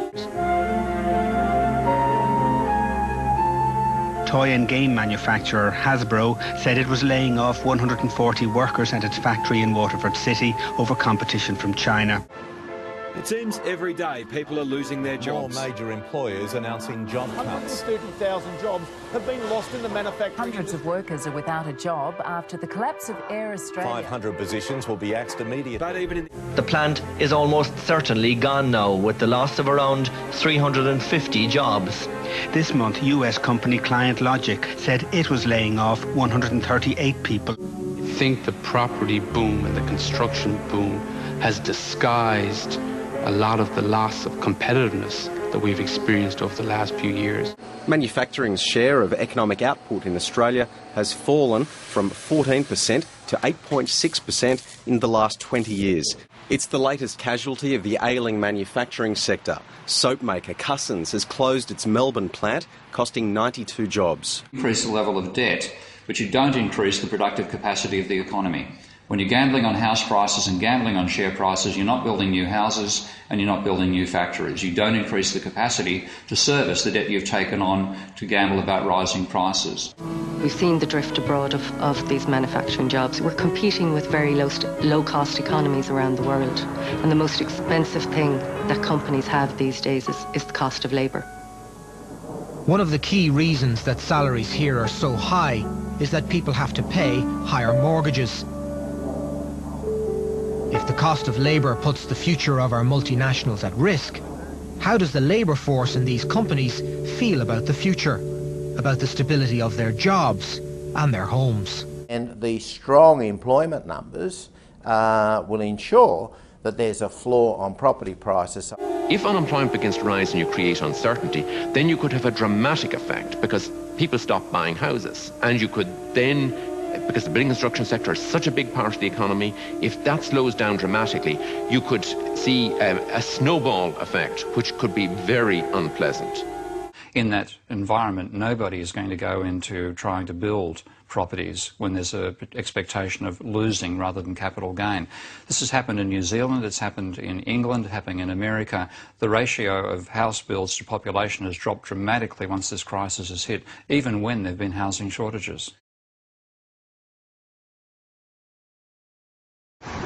Toy and game manufacturer Hasbro said it was laying off 140 workers at its factory in Waterford City over competition from China. It seems every day people are losing their jobs. More major employers announcing job cuts. 130,000 jobs have been lost in the manufacturing. Hundreds of workers are without a job after the collapse of Air Australia. 500 positions will be axed immediately. But even the plant is almost certainly gone now, with the loss of around 350 jobs. This month, US company Client Logic said it was laying off 138 people. I think the property boom and the construction boom has disguised a lot of the loss of competitiveness that we've experienced over the last few years. Manufacturing's share of economic output in Australia has fallen from 14% to 8.6% in the last 20 years. It's the latest casualty of the ailing manufacturing sector. Soap maker Cussons has closed its Melbourne plant, costing 92 jobs. Increase the level of debt, but you don't increase the productive capacity of the economy. When you're gambling on house prices and gambling on share prices, you're not building new houses and you're not building new factories. You don't increase the capacity to service the debt you've taken on to gamble about rising prices. We've seen the drift abroad of these manufacturing jobs. We're competing with very low-cost economies around the world. And the most expensive thing that companies have these days is the cost of labour. One of the key reasons that salaries here are so high is that people have to pay higher mortgages. If the cost of labour puts the future of our multinationals at risk, how does the labour force in these companies feel about the future, about the stability of their jobs and their homes? And the strong employment numbers will ensure that there's a floor on property prices. If unemployment begins to rise and you create uncertainty, then you could have a dramatic effect because people stop buying houses, and you could then because the building construction sector is such a big part of the economy. If that slows down dramatically, you could see a snowball effect, which could be very unpleasant. In that environment, nobody is going to go into trying to build properties when there's an expectation of losing rather than capital gain. This has happened in New Zealand, it's happened in England, happening in America. The ratio of house builds to population has dropped dramatically once this crisis has hit, even when there have been housing shortages.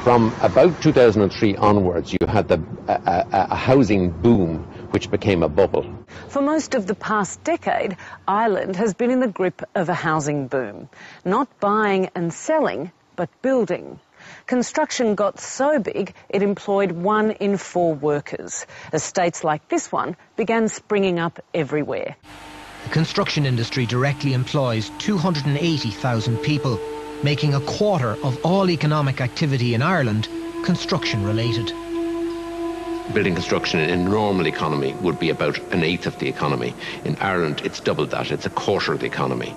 From about 2003 onwards, you had a housing boom, which became a bubble. For most of the past decade, Ireland has been in the grip of a housing boom. Not buying and selling, but building. Construction got so big, it employed 1 in 4 workers. Estates like this one began springing up everywhere. The construction industry directly employs 280,000 people, making a quarter of all economic activity in Ireland construction-related. Building construction in a normal economy would be about 1/8 of the economy. In Ireland, it's double that. It's 1/4 of the economy.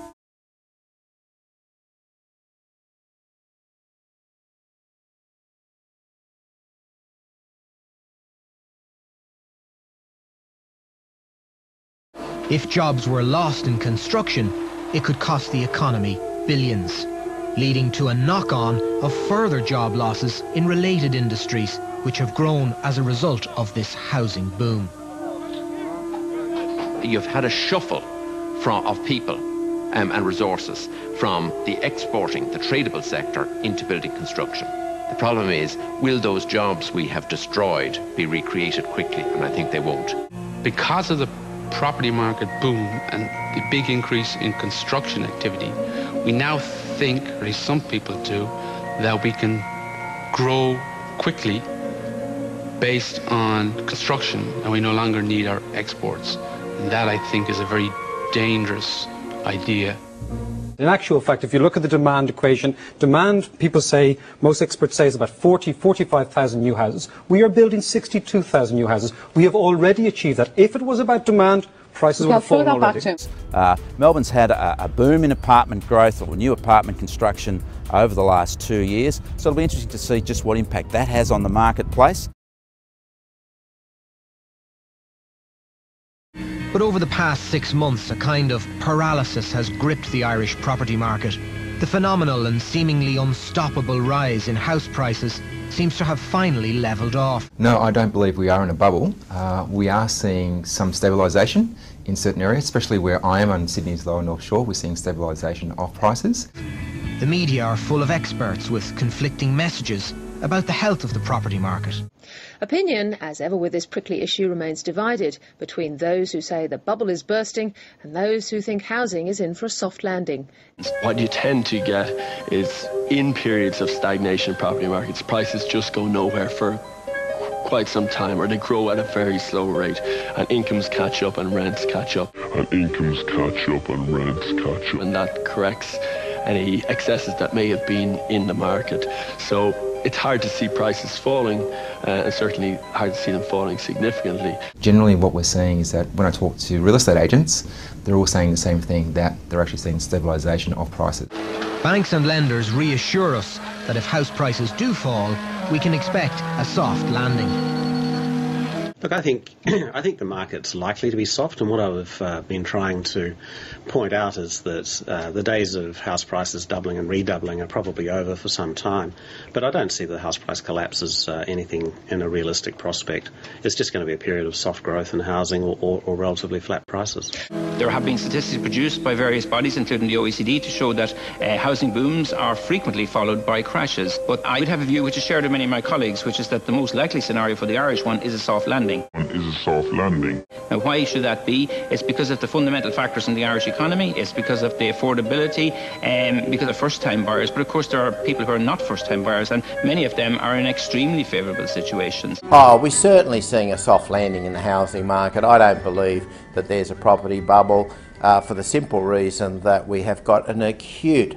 If jobs were lost in construction, it could cost the economy billions, leading to a knock-on of further job losses in related industries, which have grown as a result of this housing boom. You've had a shuffle of people and resources from the exporting, the tradable sector into building construction. The problem is, will those jobs we have destroyed be recreated quickly? And I think they won't. Because of the property market boom and the big increase in construction activity, we now think, or at least some people do, that we can grow quickly based on construction, and we no longer need our exports. And that, I think, is a very dangerous idea. In actual fact, if you look at the demand equation, demand, people say, most experts say, is about 45,000 new houses. We are building 62,000 new houses. We have already achieved that. If it was about demand, prices would have fallen already. Melbourne's had a boom in apartment growth or new apartment construction over the last 2 years. So it'll be interesting to see just what impact that has on the marketplace. But over the past 6 months, a kind of paralysis has gripped the Irish property market. The phenomenal and seemingly unstoppable rise in house prices seems to have finally levelled off. No, I don't believe we are in a bubble. We are seeing some stabilisation in certain areas, especially where I am on Sydney's lower North Shore. We're seeing stabilisation of prices. The media are full of experts with conflicting messages about the health of the property market. Opinion, as ever with this prickly issue, remains divided between those who say the bubble is bursting and those who think housing is in for a soft landing. What you tend to get is, in periods of stagnation in property markets, prices just go nowhere for quite some time, or they grow at a very slow rate, and incomes catch up and rents catch up. And that corrects any excesses that may have been in the market. So it's hard to see prices falling, and certainly hard to see them falling significantly. Generally what we're seeing is that when I talk to real estate agents, they're all saying the same thing, that they're actually seeing stabilisation of prices. Banks and lenders reassure us that if house prices do fall, we can expect a soft landing. Look, I think the market's likely to be soft, and what I've been trying to point out is that the days of house prices doubling and redoubling are probably over for some time. But I don't see the house price collapse as anything in a realistic prospect. It's just going to be a period of soft growth in housing or relatively flat prices. There have been statistics produced by various bodies, including the OECD, to show that housing booms are frequently followed by crashes. But I would have a view which is shared with many of my colleagues, which is that the most likely scenario for the Irish one is a soft landing. Now, why should that be? It's because of the fundamental factors in the Irish economy. It's because of the affordability, because of first-time buyers. But of course, there are people who are not first-time buyers, and many of them are in extremely favourable situations. Oh, we're certainly seeing a soft landing in the housing market. I don't believe that there's a property bubble for the simple reason that we have got an acute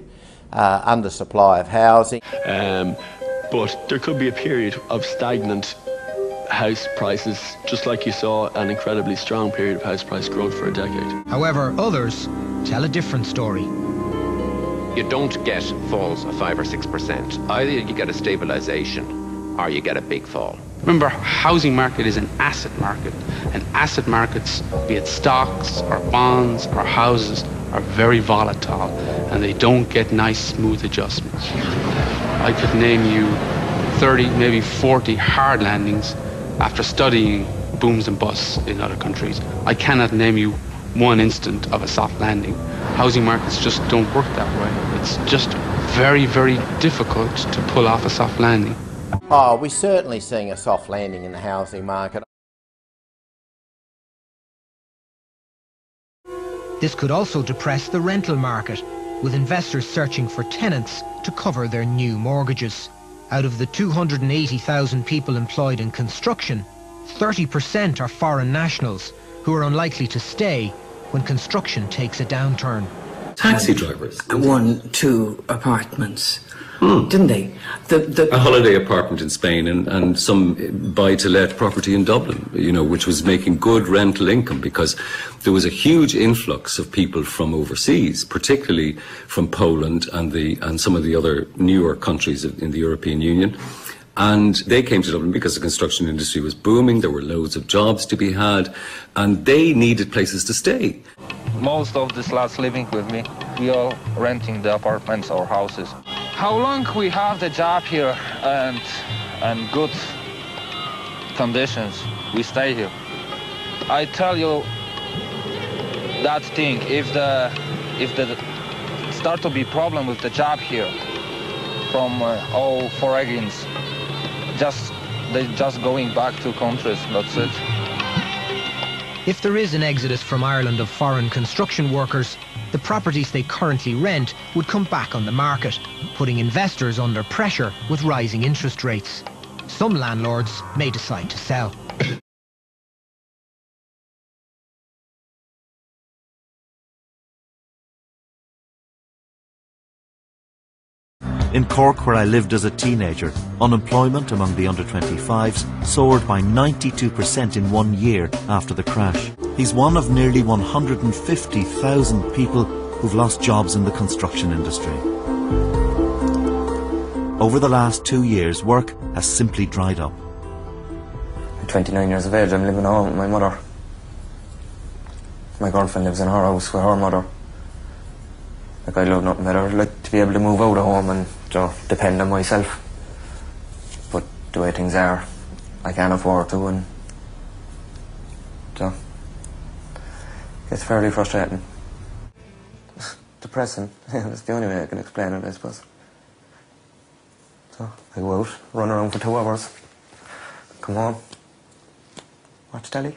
undersupply of housing. But there could be a period of stagnant house prices, just like you saw an incredibly strong period of house price growth for a decade. However, others tell a different story. You don't get falls of 5 or 6%. Either you get a stabilisation or you get a big fall. Remember, housing market is an asset market, and asset markets, be it stocks or bonds or houses, are very volatile, and they don't get nice, smooth adjustments. I could name you 30, maybe 40 hard landings after studying booms and busts in other countries. I cannot name you one instant of a soft landing. Housing markets just don't work that way. It's just very, very difficult to pull off a soft landing. Oh, we're certainly seeing a soft landing in the housing market. This could also depress the rental market, with investors searching for tenants to cover their new mortgages. Out of the 280,000 people employed in construction, 30% are foreign nationals who are unlikely to stay when construction takes a downturn. Taxi drivers. 1, 2 apartments, didn't they? A holiday apartment in Spain and some buy-to-let property in Dublin, you know, which was making good rental income because there was a huge influx of people from overseas, particularly from Poland and some of the other newer countries in the European Union. And they came to Dublin because the construction industry was booming, there were loads of jobs to be had, and they needed places to stay. Most of the lads living with me, we are renting the apartments or houses. How long we have the job here and good conditions, we stay here. I tell you that thing, if the start to be problem with the job here from all foreigners, they just going back to countries, that's it. If there is an exodus from Ireland of foreign construction workers, the properties they currently rent would come back on the market, putting investors under pressure with rising interest rates. Some landlords may decide to sell. In Cork, where I lived as a teenager, unemployment among the under-25s soared by 92% in 1 year after the crash. He's one of nearly 150,000 people who've lost jobs in the construction industry. Over the last 2 years, work has simply dried up. I'm 29 years of age, I'm living at home with my mother. My girlfriend lives in her house with her mother. Like, I love nothing better. I'd like to be able to move out of home and depend on myself. But the way things are, I can't afford to, and it's fairly frustrating. Depressing. That's the only way I can explain it, I suppose. So I go out, run around for 2 hours, come home, watch telly.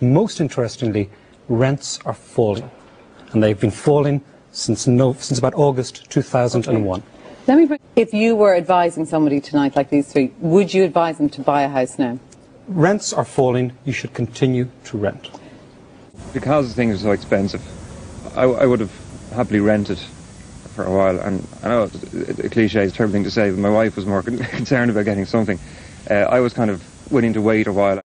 Most interestingly, rents are falling. And they've been falling since about August 2001. If you were advising somebody tonight like these three, would you advise them to buy a house now? Rents are falling, you should continue to rent. Because things are so expensive, I would have happily rented for a while, and I know a cliche is a terrible thing to say, but my wife was more concerned about getting something. I was kind of willing to wait a while.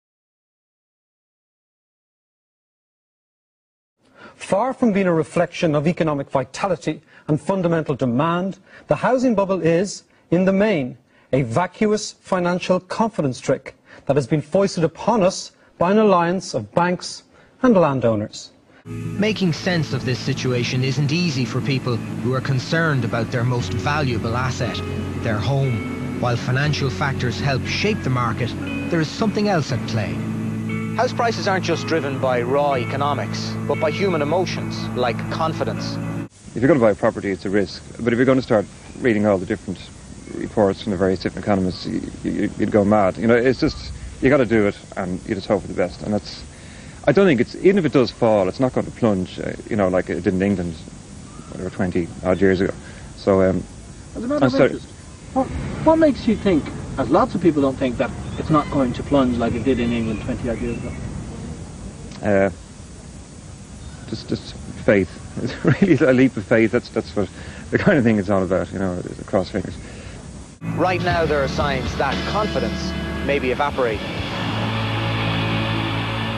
Far from being a reflection of economic vitality and fundamental demand, the housing bubble is, in the main, a vacuous financial confidence trick that has been foisted upon us by an alliance of banks and landowners. Making sense of this situation isn't easy for people who are concerned about their most valuable asset, their home. While financial factors help shape the market, there is something else at play. House prices aren't just driven by raw economics, but by human emotions, like confidence. If you're going to buy a property, it's a risk. But if you're going to start reading all the different reports from the various different economists, you'd go mad. You know, it's just, you got to do it, and you just hope for the best. And that's, I don't think it's, even if it does fall, it's not going to plunge, you know, like it did in England, whatever, 20 odd years ago. So, as a matter of interest, what makes you think, as lots of people don't think, that it's not going to plunge like it did in England 20 odd years ago? Just faith. It's really a leap of faith. That's what the kind of thing it's all about, you know, cross fingers. Right now there are signs that confidence may be evaporating.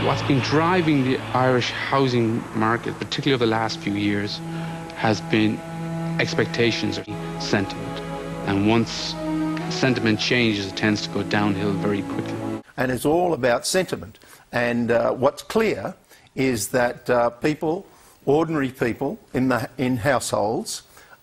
What's been driving the Irish housing market, particularly over the last few years, has been expectations of sentiment. And once sentiment changes, it tends to go downhill very quickly. And it's all about sentiment. And what's clear is that people, ordinary people in households,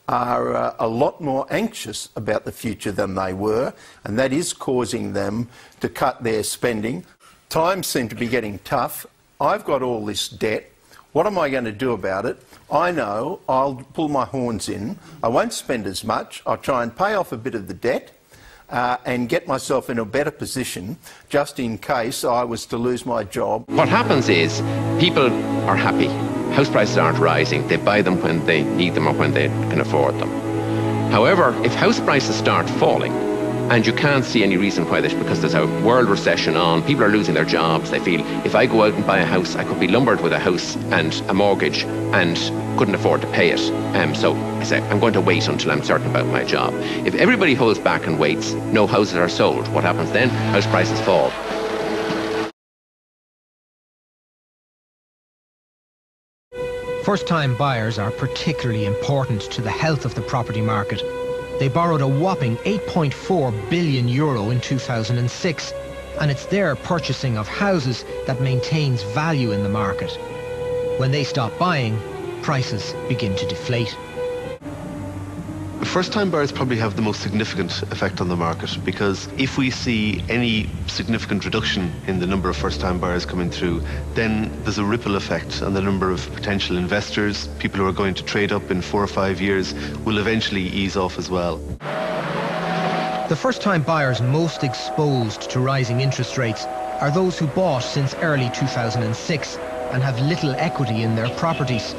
are a lot more anxious about the future than they were, and that is causing them to cut their spending. Times seem to be getting tough. I've got all this debt. What am I going to do about it? I know I'll pull my horns in. I won't spend as much. I'll try and pay off a bit of the debt and get myself in a better position just in case I was to lose my job. What happens is people are happy. House prices aren't rising. They buy them when they need them or when they can afford them. However, if house prices start falling, and you can't see any reason why this, because there's a world recession on, people are losing their jobs, they feel, if I go out and buy a house, I could be lumbered with a house and a mortgage and couldn't afford to pay it. So I say, I'm going to wait until I'm certain about my job. If everybody holds back and waits, no houses are sold. What happens then? House prices fall. First-time buyers are particularly important to the health of the property market. They borrowed a whopping €8.4 billion in 2006, and it's their purchasing of houses that maintains value in the market. When they stop buying, prices begin to deflate. First-time buyers probably have the most significant effect on the market, because if we see any significant reduction in the number of first-time buyers coming through, then there's a ripple effect on the number of potential investors. People who are going to trade up in 4 or 5 years will eventually ease off as well. The first-time buyers most exposed to rising interest rates are those who bought since early 2006 and have little equity in their properties.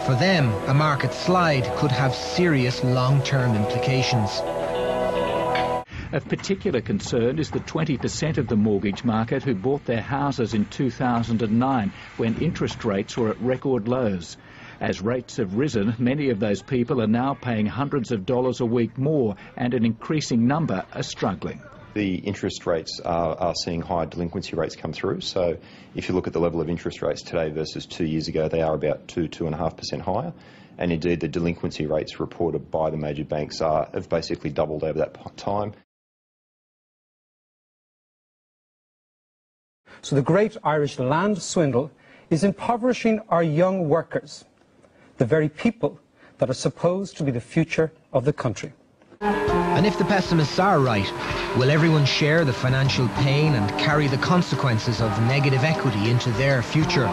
For them, a market slide could have serious long-term implications. Of particular concern is the 20% of the mortgage market who bought their houses in 2009, when interest rates were at record lows. As rates have risen, many of those people are now paying hundreds of dollars a week more, and an increasing number are struggling. The interest rates are seeing higher delinquency rates come through. So if you look at the level of interest rates today versus 2 years ago, they are about 2.5% higher. And indeed, the delinquency rates reported by the major banks have basically doubled over that time. So the great Irish land swindle is impoverishing our young workers, the very people that are supposed to be the future of the country. And if the pessimists are right, will everyone share the financial pain and carry the consequences of negative equity into their future?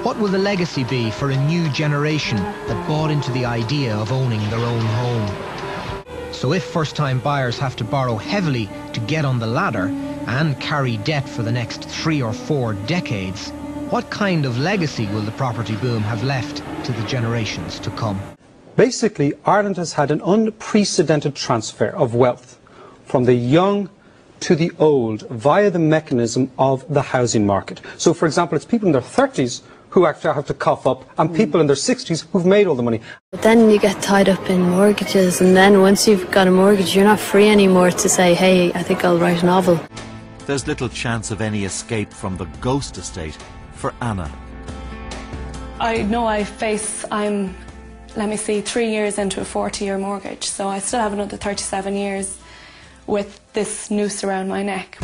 What will the legacy be for a new generation that bought into the idea of owning their own home? So if first-time buyers have to borrow heavily to get on the ladder and carry debt for the next 3 or 4 decades, what kind of legacy will the property boom have left to the generations to come? Basically, Ireland has had an unprecedented transfer of wealth from the young to the old via the mechanism of the housing market. So, for example, it's people in their 30s who actually have to cough up, and people in their 60s who've made all the money. But then you get tied up in mortgages, and then once you've got a mortgage, you're not free anymore to say, hey, I think I'll write a novel. There's little chance of any escape from the ghost estate for Anna. I know I'm, let me see, 3 years into a 40-year mortgage, so I still have another 37 years with this noose around my neck.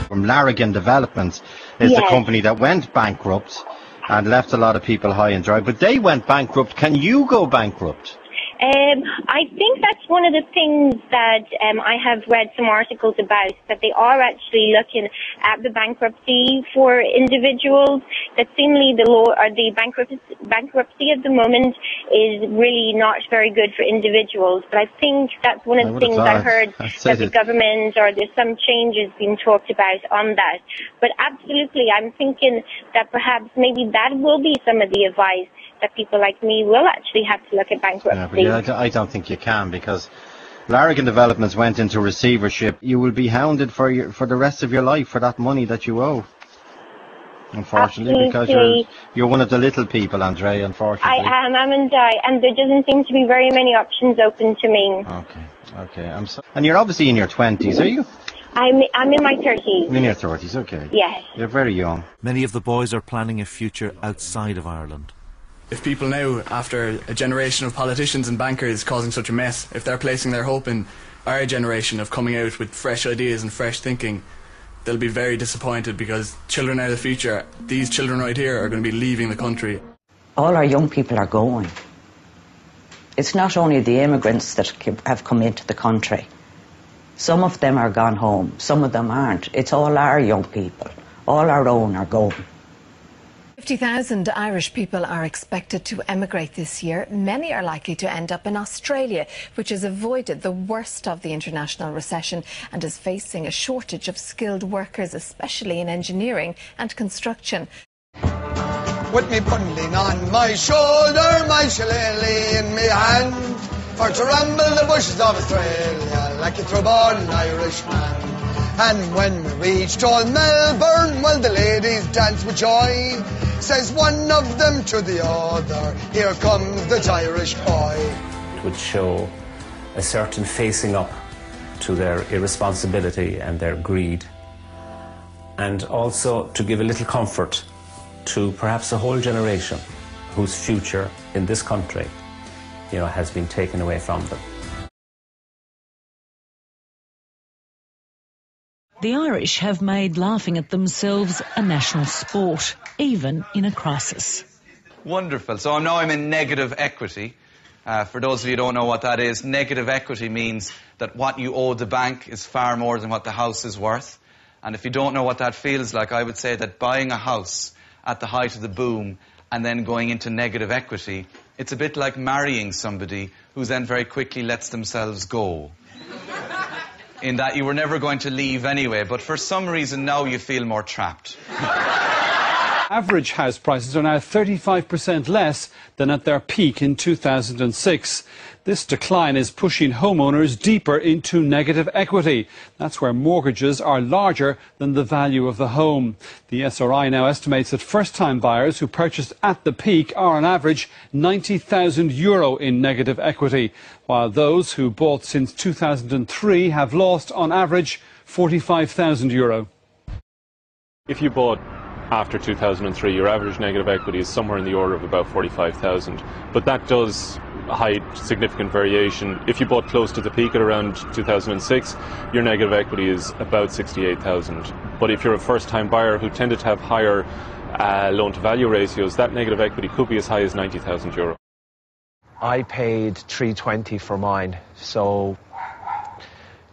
From AustrIreliand Developments is the company that went bankrupt and left a lot of people high and dry, but they went bankrupt. Can you go bankrupt? I think that's one of the things that I have read some articles about, that they are actually looking at the bankruptcy for individuals, that seemingly the law or the bankruptcy at the moment is really not very good for individuals. But I think that's one of the things I heard, that the government, or there's some changes being talked about on that. But absolutely, I'm thinking that perhaps maybe that will be some of the advice, that people like me will actually have to look at bankruptcy. Yeah, but I don't think you can, because AustrIreliand Developments went into receivership. You will be hounded for the rest of your life for that money that you owe. Unfortunately, because you're one of the little people, Andre, unfortunately. I am, and there doesn't seem to be very many options open to me. Okay, and you're obviously in your 20s, are you? I'm in my 30s. In your 30s, okay. Yes. You're very young. Many of the boys are planning a future outside of Ireland. If people now, after a generation of politicians and bankers causing such a mess, if they're placing their hope in our generation of coming out with fresh ideas and fresh thinking, they'll be very disappointed, because children are the future. These children right here are going to be leaving the country. All our young people are going. It's not only the immigrants that have come into the country. Some of them are gone home, some of them aren't. It's all our young people, all our own are going. 50,000 Irish people are expected to emigrate this year. Many are likely to end up in Australia, which has avoided the worst of the international recession and is facing a shortage of skilled workers, especially in engineering and construction. With me bundling on my shoulder, my shillelagh in me hand, for to ramble the bushes of Australia like a true-born Irishman. And when we reached old Melbourne, well, the ladies danced with joy. Says one of them to the other, here comes the Irish boy. It would show a certain facing up to their irresponsibility and their greed, and also to give a little comfort to perhaps a whole generation whose future in this country, has been taken away from them. The Irish have made laughing at themselves a national sport, even in a crisis. Wonderful. So now I'm in negative equity. For those of you who don't know what that is, negative equity means that what you owe the bank is far more than what the house is worth. And if you don't know what that feels like, I would say that buying a house at the height of the boom and then going into negative equity, it's a bit like marrying somebody who then very quickly lets themselves go. In that you were never going to leave anyway, but for some reason now you feel more trapped. Average house prices are now 35% less than at their peak in 2006. This decline is pushing homeowners deeper into negative equity. That's where mortgages are larger than the value of the home. The SRI now estimates that first-time buyers who purchased at the peak are on average €90,000 in negative equity, while those who bought since 2003 have lost on average €45,000. If you bought after 2003, your average negative equity is somewhere in the order of about 45,000. But that does hide significant variation. If you bought close to the peak at around 2006, your negative equity is about 68,000. But if you're a first-time buyer who tended to have higher loan-to-value ratios, that negative equity could be as high as €90,000. I paid $320 for mine, so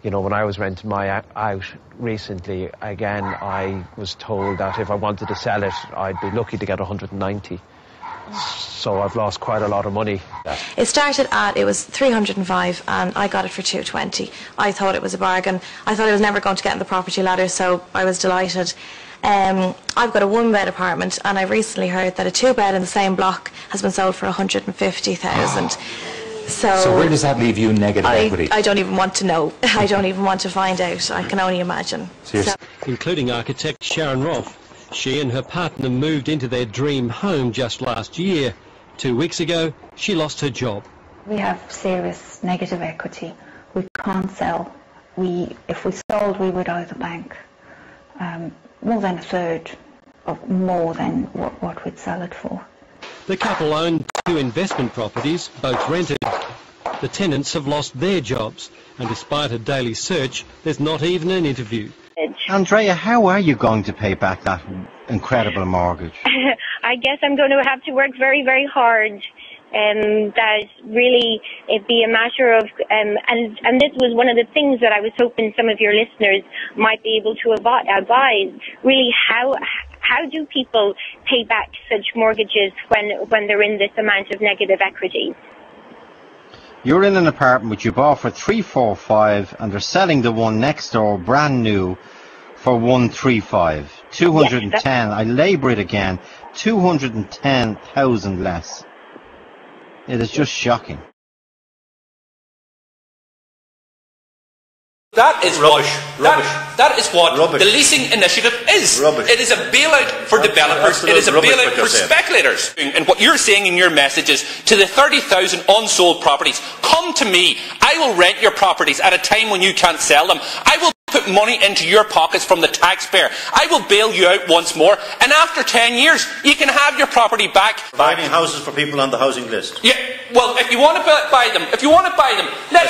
when I was renting my out recently, again, I was told that if I wanted to sell it, I'd be lucky to get 190. So I've lost quite a lot of money. It started it was 305 and I got it for 220. I thought it was a bargain. I thought I was never going to get on the property ladder, so I was delighted. I've got a one-bed apartment and I've recently heard that a two-bed in the same block has been sold for 150,000. So where does that leave you in negative equity? I don't even want to know. I don't even want to find out. I can only imagine. Including architect Sharon Roth. She and her partner moved into their dream home just last year. 2 weeks ago, she lost her job. We have serious negative equity. We can't sell. If we sold, we would owe the bank more than a third of more than what we'd sell it for. The couple own 2 investment properties, both rented. The tenants have lost their jobs, and despite a daily search, there's not even an interview. Andrea, how are you going to pay back that incredible mortgage? I guess I'm going to have to work very, very hard. That really it be a matter of, and this was one of the things that I was hoping some of your listeners might be able to advise. Really, how do people pay back such mortgages when they're in this amount of negative equity? You're in an apartment which you bought for $345, and they're selling the one next door brand new for $135. 210. Yes, I labour it again. 210,000 less. It is just shocking. That is rubbish. That is what the leasing initiative is. Rubbish. It is a bailout for developers. It is a bailout for speculators. And what you're saying in your message is to the 30,000 unsold properties, come to me. I will rent your properties at a time when you can't sell them. I will put money into your pockets from the taxpayer. I will bail you out once more, and after 10 years, you can have your property back. Providing houses for people on the housing list. Yeah, well, if you want to buy them, let's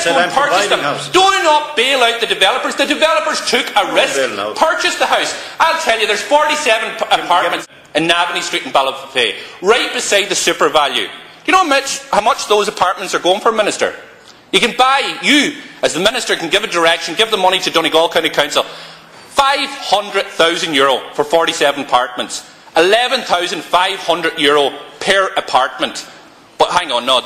go and purchase them. Houses. Do not bail out the developers. The developers took a risk, purchased the house. I'll tell you, there's 47 apartments in Navanny Street in Ballafay, right beside the super value. Do you know how much those apartments are going for, Minister? You can buy, you as the Minister can give a direction, give the money to Donegal County Council, €500,000 for 47 apartments, €11,500 per apartment. But hang on, no,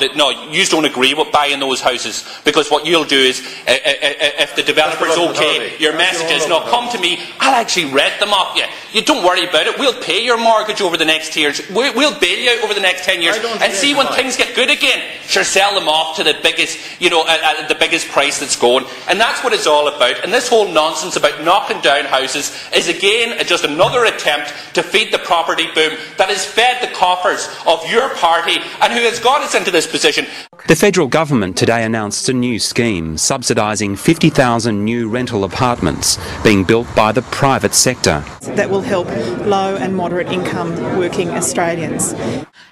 you don't agree with buying those houses, because what you'll do is, if the developer's okay, your message is, no, come to me, I'll actually rent them off you. You don't worry about it, we'll pay your mortgage over the next years, we'll bail you out over the next 10 years, and see when things get good again, sure, sell them off to the biggest, the biggest price that's going. And that's what it's all about. And this whole nonsense about knocking down houses is again just another attempt to feed the property boom that has fed the coffers of your party and who has got us into this position. The federal government today announced a new scheme subsidising 50,000 new rental apartments being built by the private sector. That will help low and moderate income working Australians.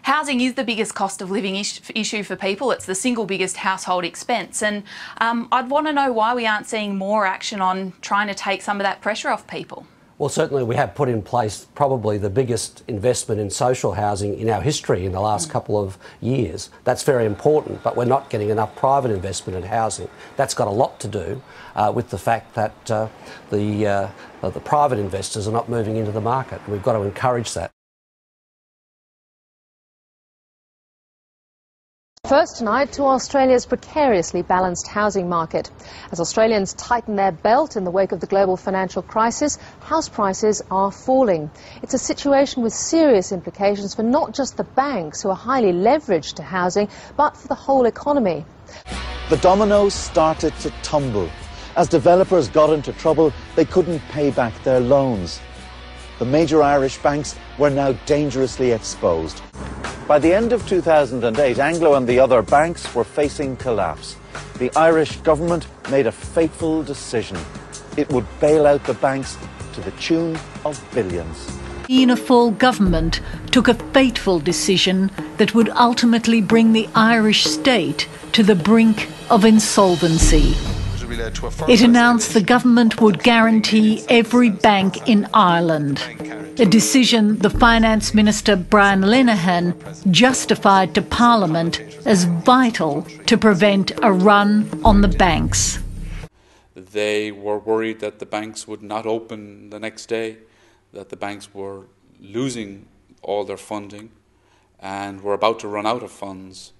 Housing is the biggest cost of living issue for people. It's the single biggest household expense, and I'd want to know why we aren't seeing more action on trying to take some of that pressure off people. Well, certainly we have put in place probably the biggest investment in social housing in our history in the last couple of years. That's very important, but we're not getting enough private investment in housing. That's got a lot to do with the fact that the private investors are not moving into the market. We've got to encourage that. First tonight to Australia's precariously balanced housing market. As Australians tighten their belt in the wake of the global financial crisis, house prices are falling. It's a situation with serious implications for not just the banks, who are highly leveraged to housing, but for the whole economy. The dominoes started to tumble. As developers got into trouble, they couldn't pay back their loans. The major Irish banks were now dangerously exposed. By the end of 2008, Anglo and the other banks were facing collapse. The Irish government made a fateful decision. It would bail out the banks to the tune of billions. The Fianna Fáil government took a fateful decision that would ultimately bring the Irish state to the brink of insolvency. It announced the government would guarantee every bank in Ireland, a decision the Finance Minister Brian Lenihan justified to Parliament as vital to prevent a run on the banks. They were worried that the banks would not open the next day, that the banks were losing all their funding and were about to run out of funds,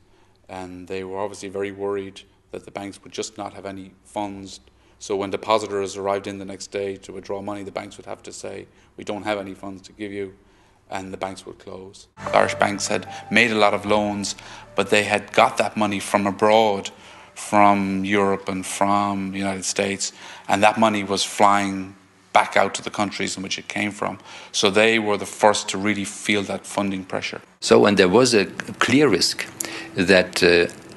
and they were obviously very worried that the banks would just not have any funds. So when depositors arrived in the next day to withdraw money, the banks would have to say, we don't have any funds to give you, and the banks would close. Irish banks had made a lot of loans, but they had got that money from abroad, from Europe and from the United States, and that money was flying back out to the countries in which it came from. So they were the first to really feel that funding pressure. So when there was a clear risk that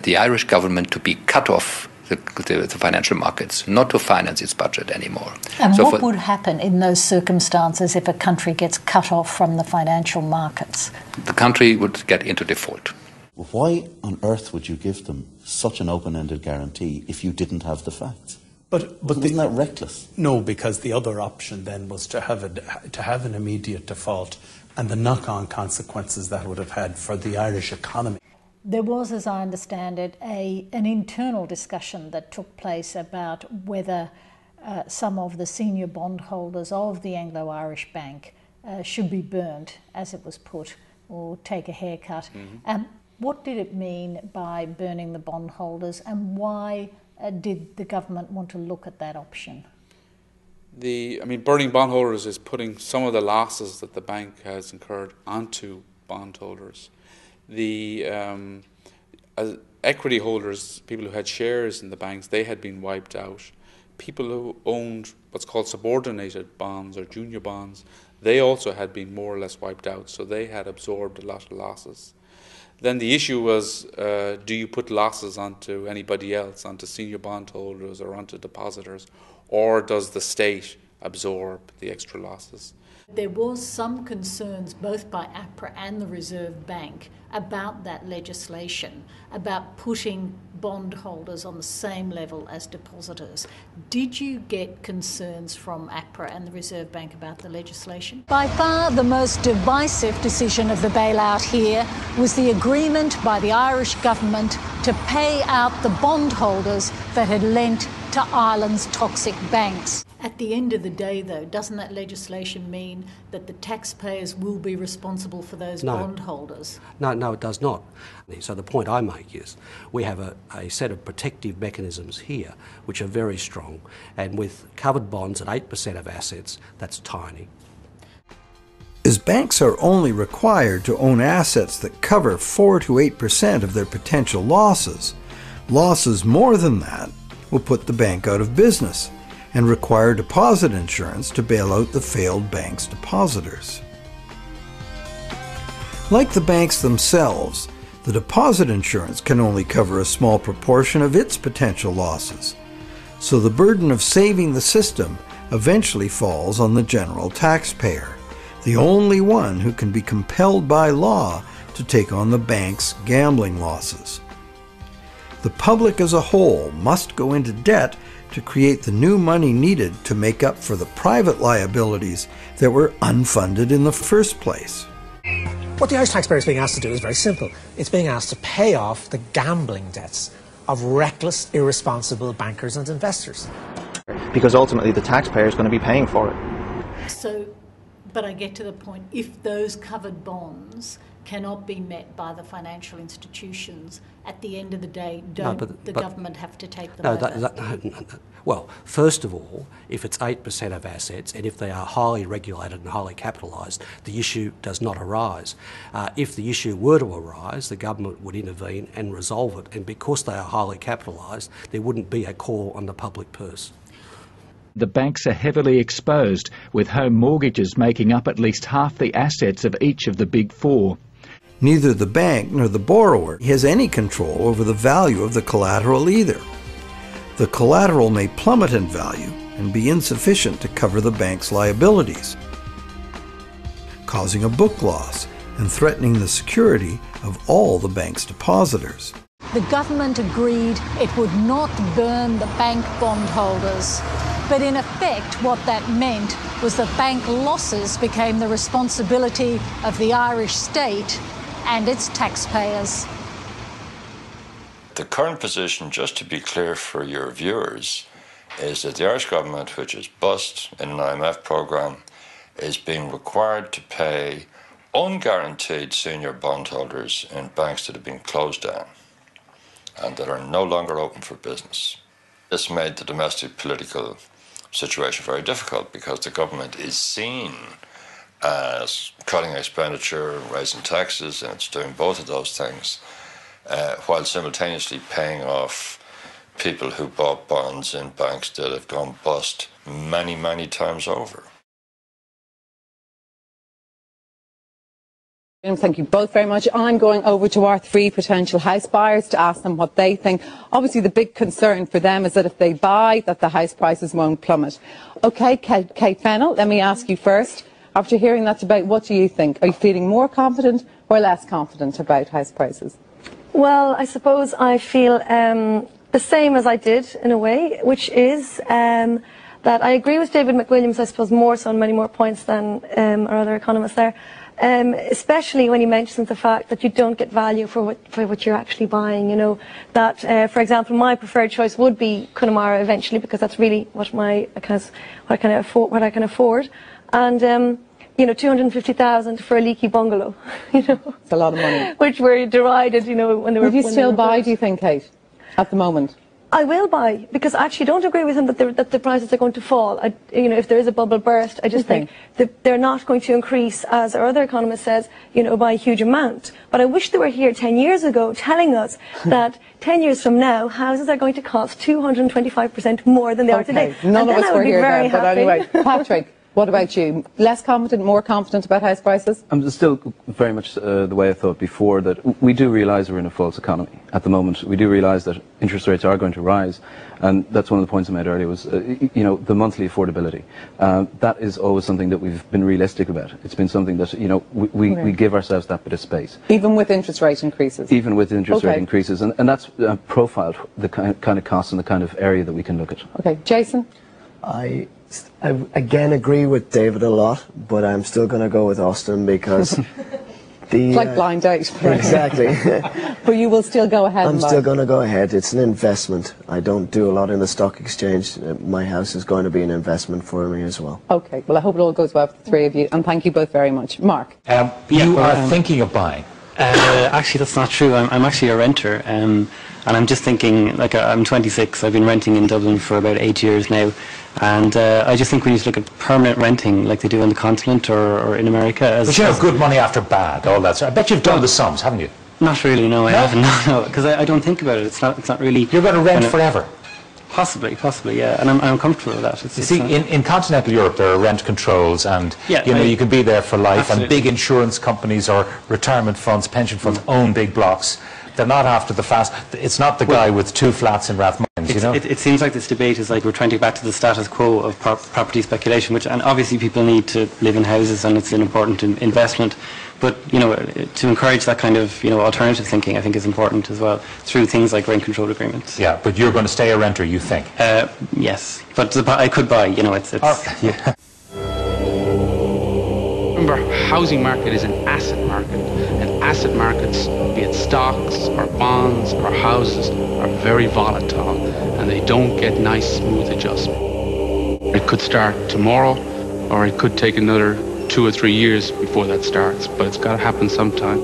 the Irish government to be cut off the financial markets, not to finance its budget anymore. And so what would happen in those circumstances if a country gets cut off from the financial markets? The country would get into default. Why on earth would you give them such an open-ended guarantee if you didn't have the facts? But isn't that reckless? No, because the other option then was to have an immediate default and the knock-on consequences that would have had for the Irish economy. There was, as I understand it, an internal discussion that took place about whether some of the senior bondholders of the Anglo-Irish Bank should be burnt, as it was put, or take a haircut. Mm-hmm. What did it mean by burning the bondholders, and why did the government want to look at that option? Burning bondholders is putting some of the losses that the bank has incurred onto bondholders. The equity holders, people who had shares in the banks, they had been wiped out. People who owned what's called subordinated bonds or junior bonds, they also had been more or less wiped out, so they had absorbed a lot of losses. Then the issue was, do you put losses onto anybody else, onto senior bondholders or onto depositors, or does the state absorb the extra losses? There was some concerns both by APRA and the Reserve Bank about that legislation, about putting bondholders on the same level as depositors. Did you get concerns from APRA and the Reserve Bank about the legislation? By far the most divisive decision of the bailout here was the agreement by the Irish government to pay out the bondholders that had lent to Ireland's toxic banks. At the end of the day, though, doesn't that legislation mean that the taxpayers will be responsible for those bondholders? No, it does not. So the point I make is we have a set of protective mechanisms here which are very strong, and with covered bonds at 8% of assets, that's tiny. As banks are only required to own assets that cover 4 to 8% of their potential losses, losses more than that will put the bank out of business and require deposit insurance to bail out the failed bank's depositors. Like the banks themselves, the deposit insurance can only cover a small proportion of its potential losses, so the burden of saving the system eventually falls on the general taxpayer, the only one who can be compelled by law to take on the bank's gambling losses. The public as a whole must go into debt to create the new money needed to make up for the private liabilities that were unfunded in the first place. What the Irish taxpayer is being asked to do is very simple. It's being asked to pay off the gambling debts of reckless, irresponsible bankers and investors. Because ultimately the taxpayer is going to be paying for it. So, but I get to the point, if those covered bonds cannot be met by the financial institutions, at the end of the day, don't the government have to take them over? No. Well, first of all, if it's 8% of assets and if they are highly regulated and highly capitalised, the issue does not arise. If the issue were to arise, the government would intervene and resolve it, and because they are highly capitalised, there wouldn't be a call on the public purse. The banks are heavily exposed, with home mortgages making up at least half the assets of each of the big four. Neither the bank nor the borrower has any control over the value of the collateral either. The collateral may plummet in value and be insufficient to cover the bank's liabilities, causing a book loss and threatening the security of all the bank's depositors. The government agreed it would not burn the bank bondholders. But in effect, what that meant was that bank losses became the responsibility of the Irish state and its taxpayers. The current position, just to be clear for your viewers, is that the Irish government, which is bust in an IMF programme, is being required to pay unguaranteed senior bondholders in banks that have been closed down and that are no longer open for business. This made the domestic political situation very difficult because the government is seen as cutting expenditure and raising taxes, and it's doing both of those things while simultaneously paying off people who bought bonds in banks that have gone bust many, many times over. Thank you both very much. I'm going over to our three potential house buyers to ask them what they think. Obviously, the big concern for them is that if they buy, that the house prices won't plummet. OK, Kate Fennell, let me ask you first. After hearing that debate, what do you think? Are you feeling more confident or less confident about house prices? Well, I suppose I feel the same as I did in a way, which is that I agree with David McWilliams, I suppose, more so on many more points than our other economists there. Especially when he mentions the fact that you don't get value for what you're actually buying. You know that, for example, my preferred choice would be Connemara eventually, because that's really what I can afford, and you know, 250,000 for a leaky bungalow. You know, it's a lot of money. Which were derided, you know, when they were. Would you still buy? Do you think, Kate, at the moment? I will buy, because I actually don't agree with him that the prices are going to fall. You know, if there is a bubble burst, I just think that they're not going to increase, as our other economist says, you know, by a huge amount. But I wish they were here 10 years ago telling us that 10 years from now, houses are going to cost 225% more than they are today. None of us were here then, but anyway. Patrick, What about you? Less confident, more confident about house prices? I'm still very much the way I thought before, that we do realise we're in a false economy at the moment. We do realise that interest rates are going to rise, and that's one of the points I made earlier was, you know, the monthly affordability. That is always something that we've been realistic about. It's been something that, you know, we give ourselves that bit of space. Even with interest rate increases? Even with interest rate increases, and that's profiled the kind of costs and the kind of area that we can look at. Okay, Jason? I again agree with David a lot, but I'm still going to go with Austin because It's like blind date. Exactly. But you will still go ahead? I'm still going to go ahead. It's an investment. I don't do a lot in the stock exchange. My house is going to be an investment for me as well. Okay, well I hope it all goes well for the three of you, and thank you both very much. Mark? You are thinking of buying? Actually, that's not true. I'm actually a renter, and I'm just thinking, like, I'm 26, I've been renting in Dublin for about 8 years now, and I just think we need to look at permanent renting like they do on the continent or in America. But you know, good money after bad, all that. So I bet you've done the sums, haven't you? Not really, no, I haven't, no, because I don't think about it. It's not really... You're going to rent forever? Possibly, yeah, and I'm comfortable with that. You see, in continental Europe there are rent controls, and you can be there for life. Absolutely. And big insurance companies or retirement funds, pension funds own big blocks. They're not after the fast. It's not the guy with 2 flats in Rathmines, you know. It seems like this debate is like we're trying to get back to the status quo of property speculation, and obviously people need to live in houses, and it's an important investment. But, you know, to encourage that kind of, you know, alternative thinking, I think is important as well, through things like rent control agreements. Yeah, but you're going to stay a renter, you think? Yes, but I could buy, you know, it's yeah. Remember, housing market is an asset market, and asset markets, be it stocks or bonds or houses, are very volatile, and they don't get nice, smooth adjustment. It could start tomorrow, or it could take another 2 or 3 years before that starts, but it's got to happen sometime.